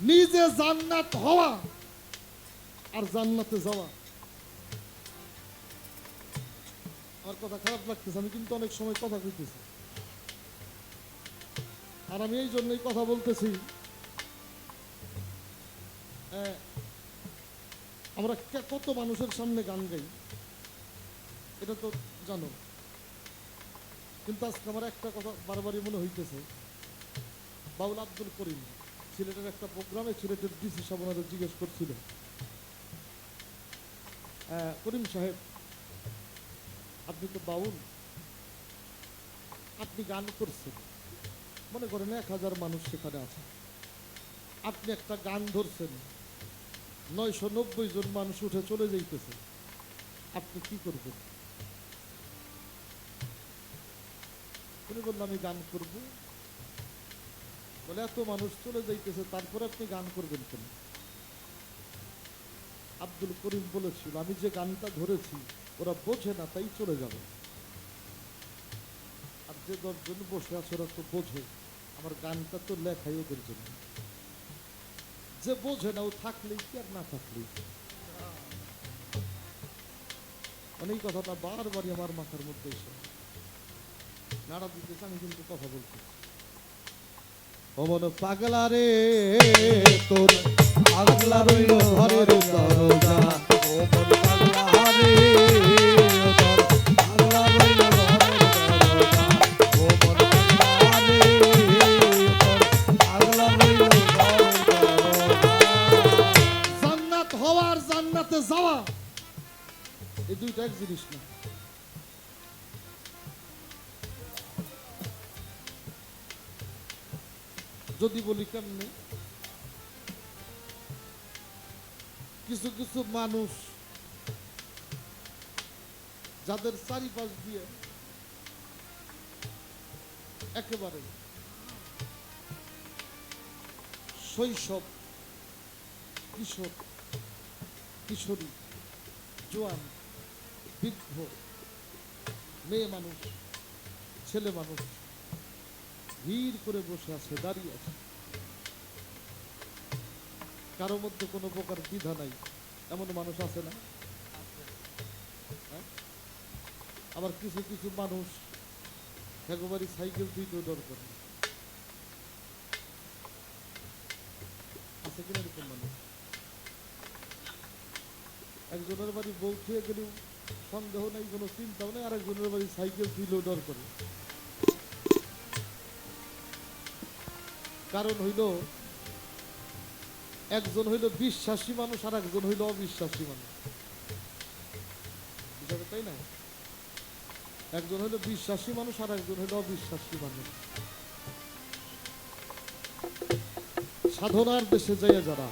নিজে জান্নাত হওয়া আর জান্নাতে যাওয়া। আমার কথা খারাপ লাগতেছে, আমি কিন্তু অনেক সময় কথা কইতেছি, আর আমি এই জন্যই কথা বলতেছি। আমরা কত মানুষের সামনে গান গাই এটা তো জানো, কিন্তু আজকে আমার একটা কথা বারবারই মনে হইতেছে। বাউল আব্দুল করিম সিলেটের একটা প্রোগ্রামে সিলেটের ডিসি সাহেব ওনাদের জিজ্ঞেস করছিল, করিম সাহেব আপনি তো বাউল, আপনি গান করছেন, মনে করেন 1000 মানুষ সেখানে আছে, আপনি একটা গান ধরছেন, 990 জন মানুষ উঠে চলে যাইতেছে, আপনি কি করবেন? উনি বললেন আমি গান করব। বলে এত মানুষ চলে যাইতেছে তারপরে আপনি গান করবেন কেন? আব্দুল করিম বলেছিল আমি যে গানটা ধরেছি ওরা বোঝে না তাই চলে যাবে, আর যে 10 জন বসে আছে ওরা তো বোঝে, আমার গানটা তো লেখাই ওদের জন্য। যে বোঝে না ও থাকলেই কি আর না থাকলেই। অনেক কথাটা বারবারই আমার মাথার মধ্যে এসে নাড়া দিতেছে, আমি কিন্তু কথা বলছি। অমন পাগলা রে তোর পাগলা রইল ঘরের দরজা,
ও মন পাগলা রে তোর পাগলা রইল ঘরের দরজা, ও মন পাগলা রে তোর পাগলা রইল ঘরের দরজা।
জান্নাত হওয়ার জান্নাতে যাওয়া এই দুইটা এক জিনিস না। যদি বলি কেমনে, কিছু কিছু মানুষ যাদের চারিপাশ দিয়ে একেবারে শৈশব কিশোর কিশোরী জোয়ান বৃদ্ধ মেয়ে মানুষ ছেলে মানুষ ভিড় করে বসে আছে, দাঁড়িয়ে আছে। কারো মধ্যে কোনো প্রকার দ্বিধা নাই, এমন মানুষ আছে না? হ্যাঁ? আবার কিছু কিছু মানুষ একেবারে সাইকেল তুইতেও ডর করে, আছে কিনা এরকম মানুষ? একজনের বাড়ি বউ থুয়ে গেলেও সন্দেহ নেই, কোনো চিন্তাও নেই, আর একজনের বাড়ি সাইকেল তুইলেও ডর করে। কারণ হইল একজন হইল বিশ্বাসী মানুষ আর একজন হইল অবিশ্বাসী মানুষ, বুঝাবে তাই না? একজন হইল বিশ্বাসী মানুষ আর একজন হইল অবিশ্বাসী মানুষ। সাধনার দেশে যাইয়া যারা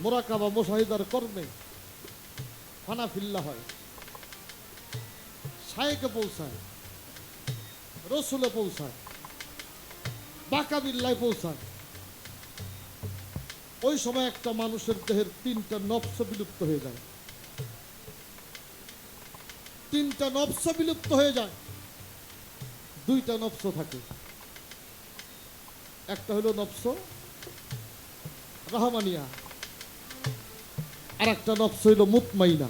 মোরাকাবা মুশাহিদার কর্মে ফানাফিল্লা হয়, শায়েকে পৌঁছায়, রসুলে পৌঁছায়, বাকাবিল্লায় পৌঁছায়, ওই সময় একটা মানুষের দেহের তিনটা নফস বিলুপ্ত হয়ে যায়। তিনটা নফস বিলুপ্ত হয়ে যায়, দুইটা নফস থাকে। একটা হলো নফস রহমানিয়া, আর একটা নফস হইল মুতমাইনা।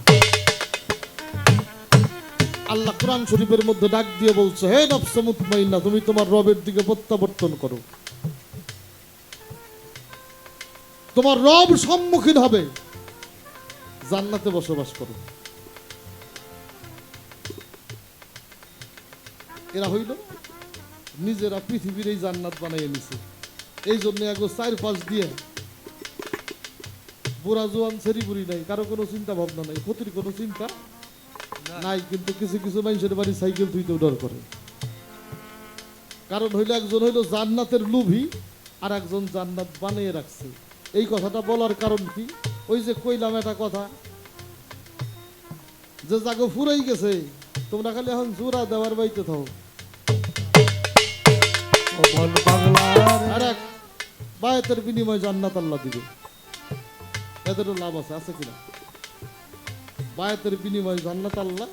আল্লাহ কোরআন শরীফের মধ্যে ডাক দিয়ে বলছে, হে নফস মুতমাইনা, তুমি তোমার রবের দিকে প্রত্যাবর্তন করো, তোমার রব সম্মুখীন হবে, জান্নাতে বসবাস করো। এরা হইল নিজেরা পৃথিবীর এই জান্নাত বানাইয়ে নিছে। এই জন্য আগে 4-5 দিয়ে বুড়া জোয়ান সেরি বুড়ি নাই, কারো কোনো চিন্তা ভাবনা নাই, ক্ষতির কোনো চিন্তা নাই। কিন্তু কিছু কিছু মানুষের বাড়ি সাইকেল ধুইতেও ডর করে। কারণ হইলো একজন হইলো জান্নাতের লোভী আর একজন জান্নাত বানিয়ে রাখছে। এই কথাটা বলার কারণ কি? ওই যে কইলাম একটা কথা, যে জাগো ফুরাই গেছে, তোমরা খালি এখন জোড়া দেওয়ার বাইতে থাও। আর এক বায়াতের বিনিময়ে জান্নাত আল্লাহ দিবে, এদেরও লাভ আছে, আছে কিনা? বায়াতের বিনিময়ে জান্নাত আল্লাহ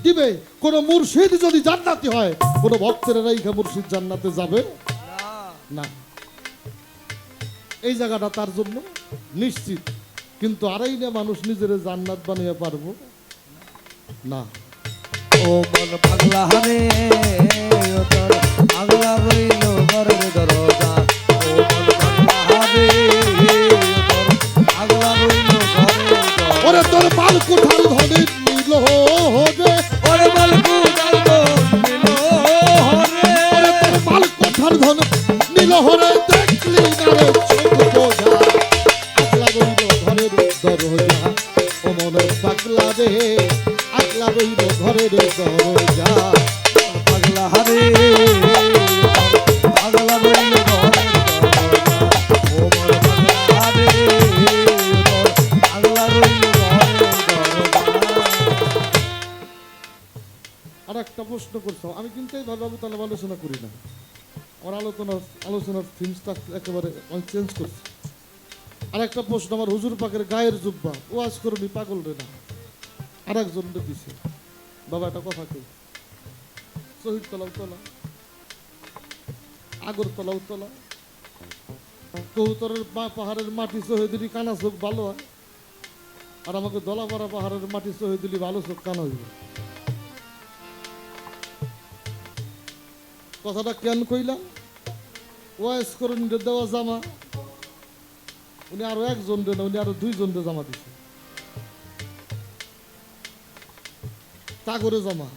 দিবে। কোন মুর্শিদ যদি জান্নাতি হয়, কোন ভক্তের রাইখা মুর্শিদ জান্নাতে যাবে না, এই জায়গাটা তার জন্য নিশ্চিত। কিন্তু আড়াই না মানুষ নিজের জান্নাত বানিয়ে পারবো না।
ও মন পাগলা রে, ও তোর পাগলা রইল ঘরের দরজা। ও মন পাগলা রে, ও তোর পাগলা রইল ঘরের দরজা।
ওরে তোর বাল কোঠার ধনে নীল হবে,
ওরে বাল কোঠার ধনে নীল হরে,
ওরে তোর বাল কোঠার ধনে নীল হরে, দেখলি না রে চোখ বোঝা, আকলা রইল ঘরের দরজা। ও মন পাগলা রে, আকলা রইল ঘরের দরজা।
পাগলা রে, পাগলা রইল ঘরের দরজা। ও মন পাগলা রে, পাগলা রইল ঘরের দরজা।
আর একটা প্রশ্ন করছো, আমি কিন্তু এইভাবে তাহলে আলোচনা করি না। আমার আলোচনার থিমসটা একেবারে আমি চেঞ্জ করছি। আর একটা প্রশ্ন, আমার হুজুর পাকের গায়ের জুব্বা ওয়াজ করুনি পাগল রে না, আর একজন দিছে, বাবা একটা কথা কই, শহীদ তলাও তলা, আগরতলাও তলা, কবুতরের পাহাড়ের মাটি সহে দিলি কানা চোখ ভালো হয়, আর আমাকে দলাপাড়া পাহাড়ের মাটি সহে দিলি ভালো চোখ কানা হইব। কথাটা কেন কইলাম? ওয়াইস করুন দেওয়া জামা, উনি আরো একজন না, উনি আরো 2 জন জামা দিছে, তাগরে জামা।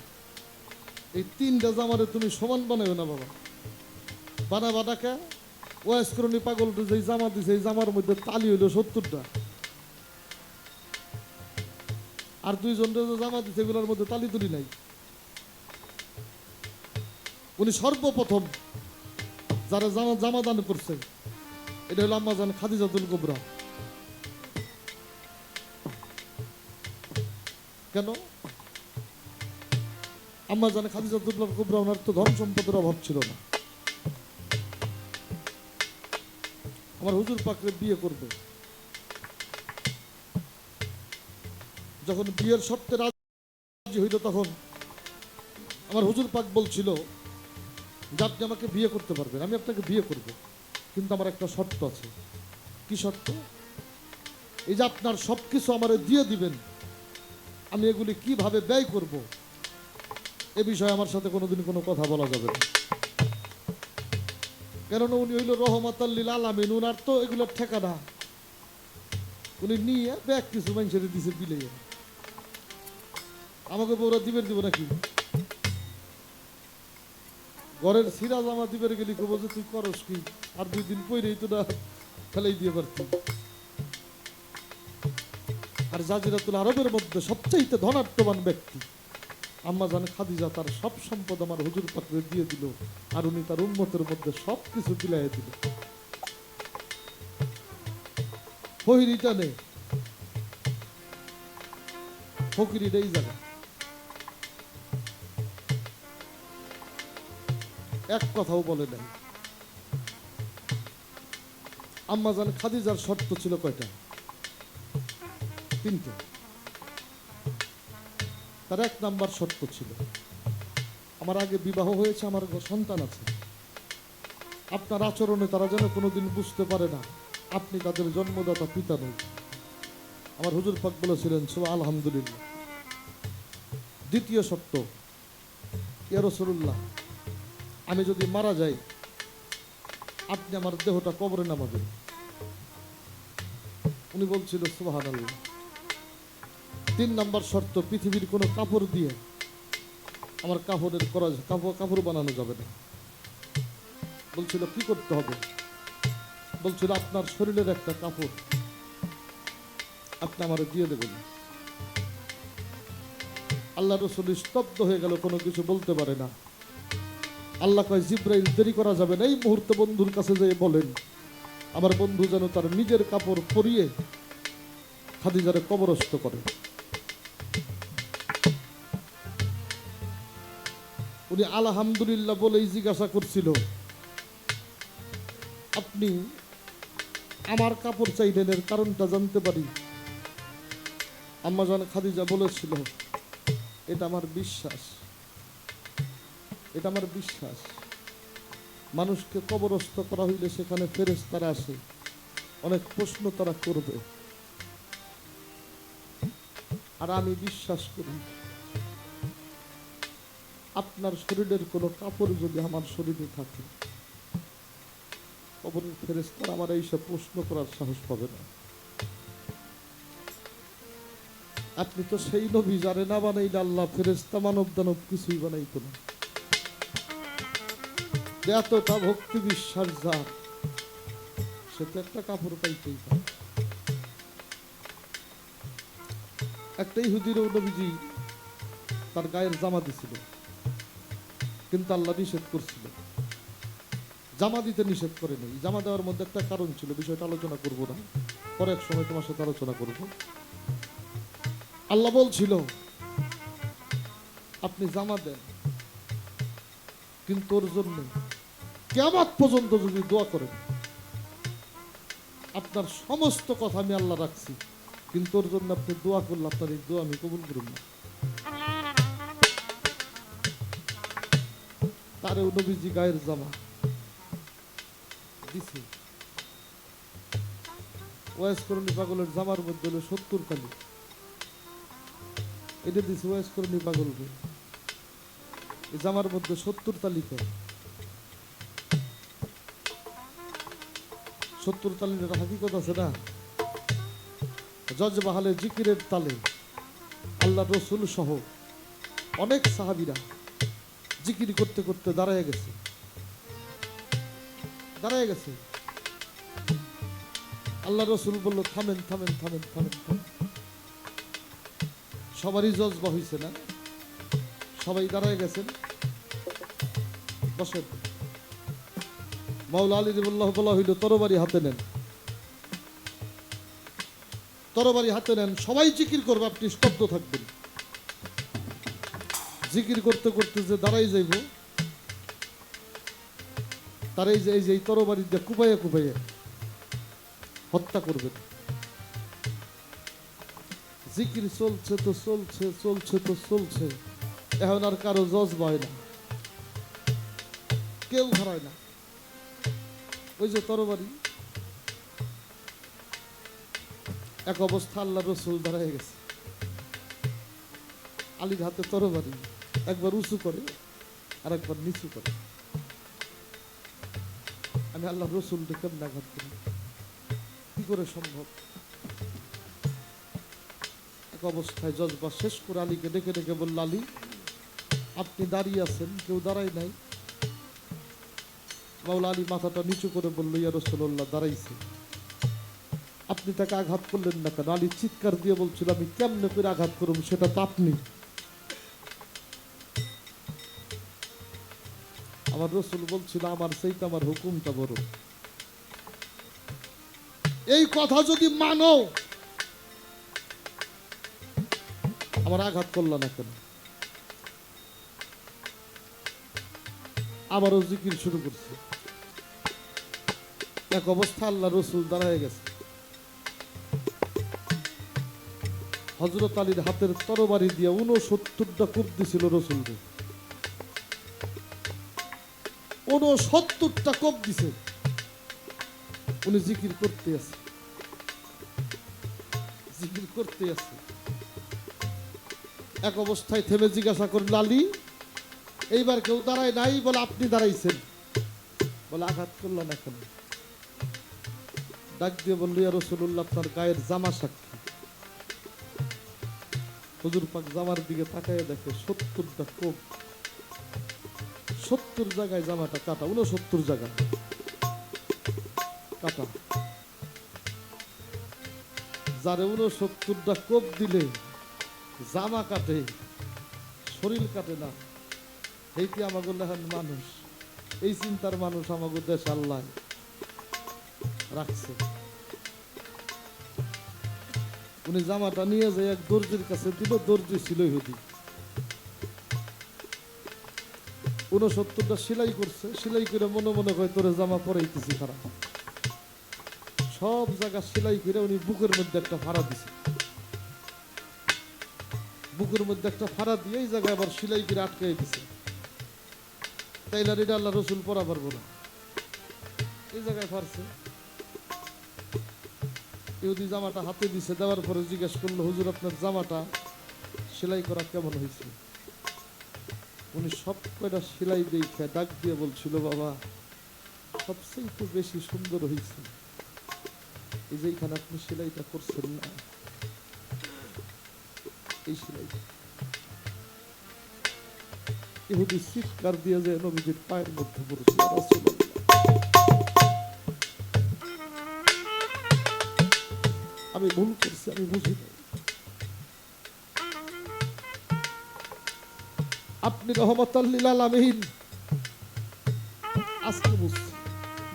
এই 3টা জামারে তুমি সমান বানাইও না বাবা, বানাবাটাকে ওয়াইস করুন পাগল যে জামা দিছে, এই জামার মধ্যে তালি হইলো 70টা, আর 2 জন যে জামা দিছে এগুলোর মধ্যে তালি তুলি নাই। উনি সর্বপ্রথম যারা জামা দান করছে, এটা হলো আম্মা জান খাদিজাতুল কুবরা। কেন? আম্মা জান খাদিজাতুল কুবরা, ওনার তো ধন সম্পদের অভাব ছিল না। আমার হুজুর পাকরে বিয়ে করবে। যখন বিয়ের শর্তে রাজি হইল তখন আমার হুজুর পাক বলছিল যে আপনি আমাকে বিয়ে করতে পারবেন, আমি আপনাকে বিয়ে করব, কিন্তু আমার একটা শর্ত আছে। কি শর্ত? এই যে আপনার সবকিছু আমারে দিয়ে দিবেন, আমি এগুলি কিভাবে ব্যয় করব এ বিষয়ে আমার সাথে কোনোদিন কোনো কথা বলা যাবে না। কেননা উনি হইল রহমাতাল্লিল আলামিন, উনার তো এগুলোর ঠিকানা উনি নিয়ে ব্যাগ কিছু মানুষের দিছে বিলে। আমাকে বউরা দিবের দিব নাকি? ঘরের সিরা জামা দিবের গেলি কব যে তুই করস কি, আর 2 দিন পরেই তো না ফেলাই দিয়ে পারতি। আর জাজিরাতুল আরবের মধ্যে সবচাইতে ধনাঢ্যবান ব্যক্তি আম্মা জান খাদিজা তার সব সম্পদ আমার হুজুর পাকরে দিয়ে দিল, আর উনি তার উম্মতের মধ্যে সব কিছু বিলাইয়া দিল। ফহিরিটা নেই, ফকিরিটা এই জায়গা। এক কথাও বলে নাই। আম্মা জান খাদিজার শর্ত ছিল কয়টা? 3টে। তার 1 নাম্বার শর্ত ছিল, আমার আগে বিবাহ হয়েছে, আমার সন্তান আছে, আপনার আচরণে তারা যেন কোনোদিন বুঝতে পারে না আপনি তাদের জন্মদাতা পিতা নই। আমার হুজুর পাক বলেছিলেন সুবহান আলহামদুলিল্লাহ। 2য় শর্ত, ইয়া রাসূলুল্লাহ, আমি যদি মারা যাই আপনি আমার দেহটা কবরে নামাবেন। উনি বলছিল সুবহানাল্লাহ। 3 নাম্বার শর্ত, পৃথিবীর কোনো কাপড় দিয়ে আমার কাপড় বানানো যাবে না। বলছিল কি করতে হবে? বলছিল আপনার শরীরের একটা কাপড় আপনি আমার দিয়ে দেবেন। আল্লাহ রাসূল স্তব্ধ হয়ে গেল, কোনো কিছু বলতে পারে না। আল্লাহ কয় জিব্রাইল দেরি করা যাবে না, এই মুহূর্তে বন্ধুর কাছে যেয়ে বলেন আমার বন্ধু যেন তার নিজের কাপড় পরিয়ে খাদিজারে কবরস্থ করে। উনি আলহামদুলিল্লাহ বলেই জিজ্ঞাসা করছিল আপনি আমার কাপড় চাইলেন, এর কারণটা জানতে পারি? আম্মা জান খাদিজা বলেছিল এটা আমার বিশ্বাস, এটা আমার বিশ্বাস। মানুষকে কবরস্থ করা হইলে সেখানে ফেরেশতারা আসে, অনেক প্রশ্ন তারা করবে, আর আমি বিশ্বাস করি আপনার শরীরের কোনো কাপড় যদি আমার শরীরে থাকে কবরের ফেরেশতারা আমার এইসব প্রশ্ন করার সাহস পাবে না। আপনি তো সেই নবী যারে না বানাইলে আল্লাহ ফেরেশতা মানব দানব কিছুই বানাইতো না। এতটা ভক্তি বিশ্বাস যার, সে তো একটা কাপড় পাইতেই পারে। একটা ইহুদির নবীজি তার গায়ের জামা দিছিল, কিন্তু আল্লাহ নিষেধ করছিল। জামা দিতে নিষেধ করে নেই, জামা দেওয়ার মধ্যে একটা কারণ ছিল, বিষয়টা আলোচনা করব না, পরে এক সময় তোমার সাথে আলোচনা করব। আল্লাহ বলছিল আপনি জামা দেন, কিন্তু ওর জন্য কিয়ামত পর্যন্ত যদি দোয়া করেন আপনার সমস্ত কথা আমি আল্লাহ রাখছি, কিন্তু ওর জন্য আপনি দোয়া করলে আপনার এই দোয়া আমি কবুল করব না। তারে নবীজি গায়ের জামা দিছে। ওয়াইস করণী পাগলের জামার মধ্যে হলো 70 কালি, এটা দিছে ওয়াইস করণী পাগলকে। এই জামার মধ্যে 70 তালিকা, 70 তালির একটা হাকিকত আছে না? জজবাহালে জিকিরের তালে আল্লাহ রসুল সহ অনেক সাহাবীরা জিকির করতে করতে দাঁড়ায় গেছে। আল্লাহ রসুল বলল থামেন থামেন থামেন থামেন থামেন। সবারই জজবা হয়েছে না, সবাই দাঁড়ায় গেছেন, বসেন। মাওলা আলী রাদিয়াল্লাহু বলা হইল তরবারি হাতে নেন, তরবারি হাতে নেন, সবাই জিকির করবে, আপনি স্তব্ধ থাকবেন। জিকির করতে করতে যে দাঁড়াই যাইব তার এই যে তরবারি দিয়ে কুপাইয়া কুপাইয়া হত্যা করবেন। জিকির চলছে তো চলছে, চলছে তো চলছে, এখন আর কারো জজবা হয় না, কেউ হারায় না। ওই যে তরবারি, এক অবস্থা আল্লাহ রসুল দাঁড়ায় গেছে, আলীর হাতে তরবারি, একবার উঁচু করে আর একবার নিচু করে। আমি আল্লাহ রসুলকে কেমন আঘাত করি, কি করে সম্ভব? এক অবস্থায় জজবা শেষ করে আলীকে ডেকে ডেকে বলল, আলী আপনি দাঁড়িয়ে আছেন, কেউ দাঁড়ায় নাই। মাওলা আলী মাথাটা নিচু করে বলল, ইয়া রাসূলুল্লাহ, দাঁড়াইছে। আপনি তাকে আঘাত করলেন না কেন? আলী চিৎকার দিয়ে বলছিল, আমি কেমনে করে আঘাত করব, সেটা তো আপনি। আমার রসুল বলছিল, আমার সেইটা আমার হুকুমটা বড়। এই কথা যদি মানো, আমার আঘাত করল না কেন? আবারও জিকির শুরু করছে। এক অবস্থা আল্লাহ রসুল দাঁড়ায় গেছে, হযরত আলীর হাতের তরবারি দিয়ে 69টা কোপ দিছিল রসুলকে, 69টা কোপ দিছে। উনি জিকির করতে আছে, জিকির করতে আছে। এক অবস্থায় থেমে জিজ্ঞাসা করল, আলী এইবার কেউ দাঁড়ায় নাই? বলে, আপনি দাঁড়াইছেন। বলে, আঘাত করল না কেন? ডাক দিয়ে বলল, ইয়া রাসূলুল্লাহ, আপনার গায়ের জামা সাক্ষী। হুজুর পাক জামার দিকে তাকায় দেখে 70টা কোপ, 70 জায়গায় জামাটা কাটা, 69 জায়গায় কাটা। যারে 69টা কোপ দিলে জামা কাটে, শরীর কাটে না, এইটি আমাকে লেখান মানুষ। এই চিন্তার মানুষ আমাকে দেশ আল্লাহ রাখছে। উনি জামাটা নিয়ে যায় এক দর্জির কাছে দিল, দর্জি ছিল ইহুদি। 69টা সেলাই করছে, সেলাই করে মনে মনে হয় তোরে জামা পরাইতেছি খারাপ। সব জায়গা সেলাই করে উনি বুকের মধ্যে একটা ফাড়া দিছে, বুকের মধ্যে একটা ফাড়া দিয়ে এই জায়গায় আবার সেলাই করে আটকাই দিছে। তাইলে এটা আল্লাহ রসুল পরা পারবো না, এই জায়গায় ফারছে। ইহুদি জামাটা হাতে দিছে, দেওয়ার পরে জিজ্ঞেস করলো, হুজুর আপনার জামাটা সেলাই করা কেমন হয়েছে? উনি সব কয়টা সেলাই দেখে ডাক দিয়ে বলছিল, বাবা সবচেয়ে তো বেশি সুন্দর হয়েছে এই যে এখানে আপনি সেলাইটা করছেন না, এই সেলাই। ইহুদি চিৎকার দিয়ে যায় নবীজির পায়ের মধ্যে পড়েছে, ইয়া রাসূলুল্লাহ, আমি ভুল করছি, আমি বুঝি নাই, আপনি রহমাতাল লিল আলামিন। আজকে বুঝছি,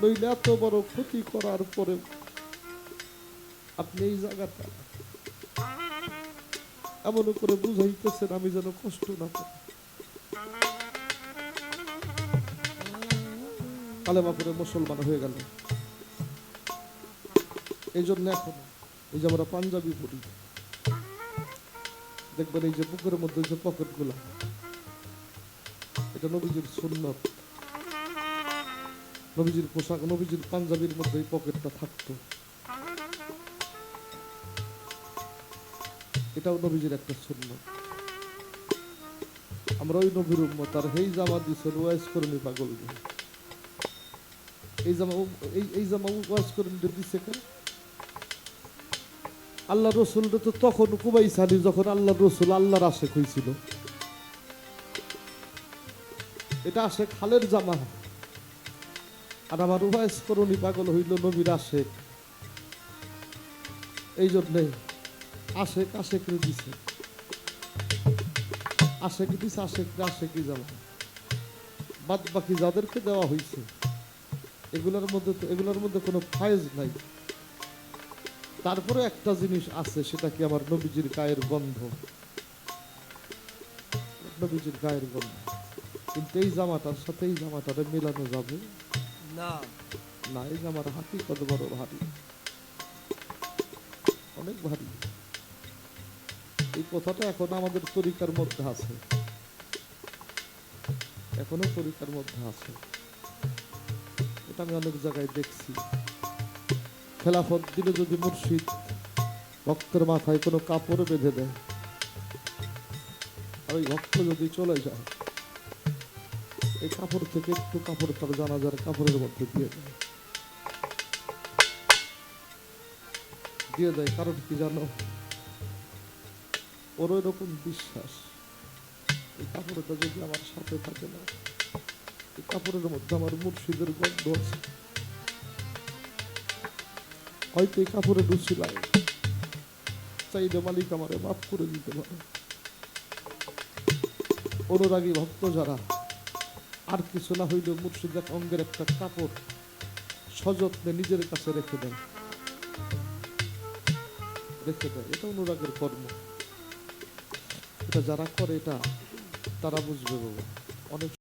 নইলে এত বড় ক্ষতি করার পরে আপনি এই জায়গাটা এমন করে বুঝাইতেছেন আমি যেন কষ্ট না পাই। কালেমা পড়ে মুসলমান হয়ে গেল। এই জন্য এখন এই যে আমরা পাঞ্জাবি পড়ি, দেখবেন এই যে বুকের মধ্যে যে পকেট গুলা, এটা নবীজির সুন্নত। নবীজির পোশাক, নবীজির পাঞ্জাবির মধ্যে এই পকেটটা থাকতো, এটাও নবীজির একটা সুন্নত। আমরা ওই নবীর উম্মত, আর এই জামা দিছেন ওয়াইজ করেনি পাগল, এই জামা ওয়াইজ করে দিছে কেন? আল্লাহ রসুলটা তো তখন কুবাইসানি, যখন আল্লাহ রসুল আল্লাহর আশেক হয়েছিল। এটা আশেক হালের জামা, আর আমার ওয়াইজ করণী পাগল হইল নবীর আশেক। এই জন্যে আশেক আশেকরে দিছে, আশেক দিছে আশেকরে আশেকই জামা। বাদ বাকি যাদেরকে দেওয়া হয়েছে এগুলোর মধ্যে কোনো ফায়েজ নাই। তারপরে একটা জিনিস আছে, সেটা কি আমার নবীজির গায়ের গন্ধ, নবীজির গায়ের গন্ধ। কিন্তু এই জামাটার সাথে এই জামাটারে মেলানো যাবে
না,
না। এই জামার হাতি কত বড় ভারী, অনেক ভারী। এই কথাটা এখন আমাদের তরিকার মধ্যে আছে, এখনো তরিকার মধ্যে আছে। এটা আমি অনেক জায়গায় দেখছি। খেলাফত দিলে যদি মুর্শিদ ভক্তের মাথায় কোনো কাপড় বেঁধে দেয়, আর ওই ভক্ত যদি চলে যায়, এই কাপড় থেকে একটু কাপড় তার জানাজার কাপড়ের মধ্যে দিয়ে দেয়। কারণ কি জানো? ওর ওই রকম বিশ্বাস, এই কাপড়টা যদি আমার সাথে থাকে না, এই কাপড়ের মধ্যে আমার মুর্শিদের গন্ধ আছে, হয়তো এই কাপড়ে ঢুকছিলাম, চাইলে মালিক আমারে মাফ করে দিতে পারে। অনুরাগী ভক্ত যারা, আর কিছু না হইলে মুর্শিদের অঙ্গের একটা কাপড় সযত্নে নিজের কাছে রেখে দেয়, এটা অনুরাগের কর্ম। এটা যারা করে এটা তারা বুঝবে বাবা। অনেক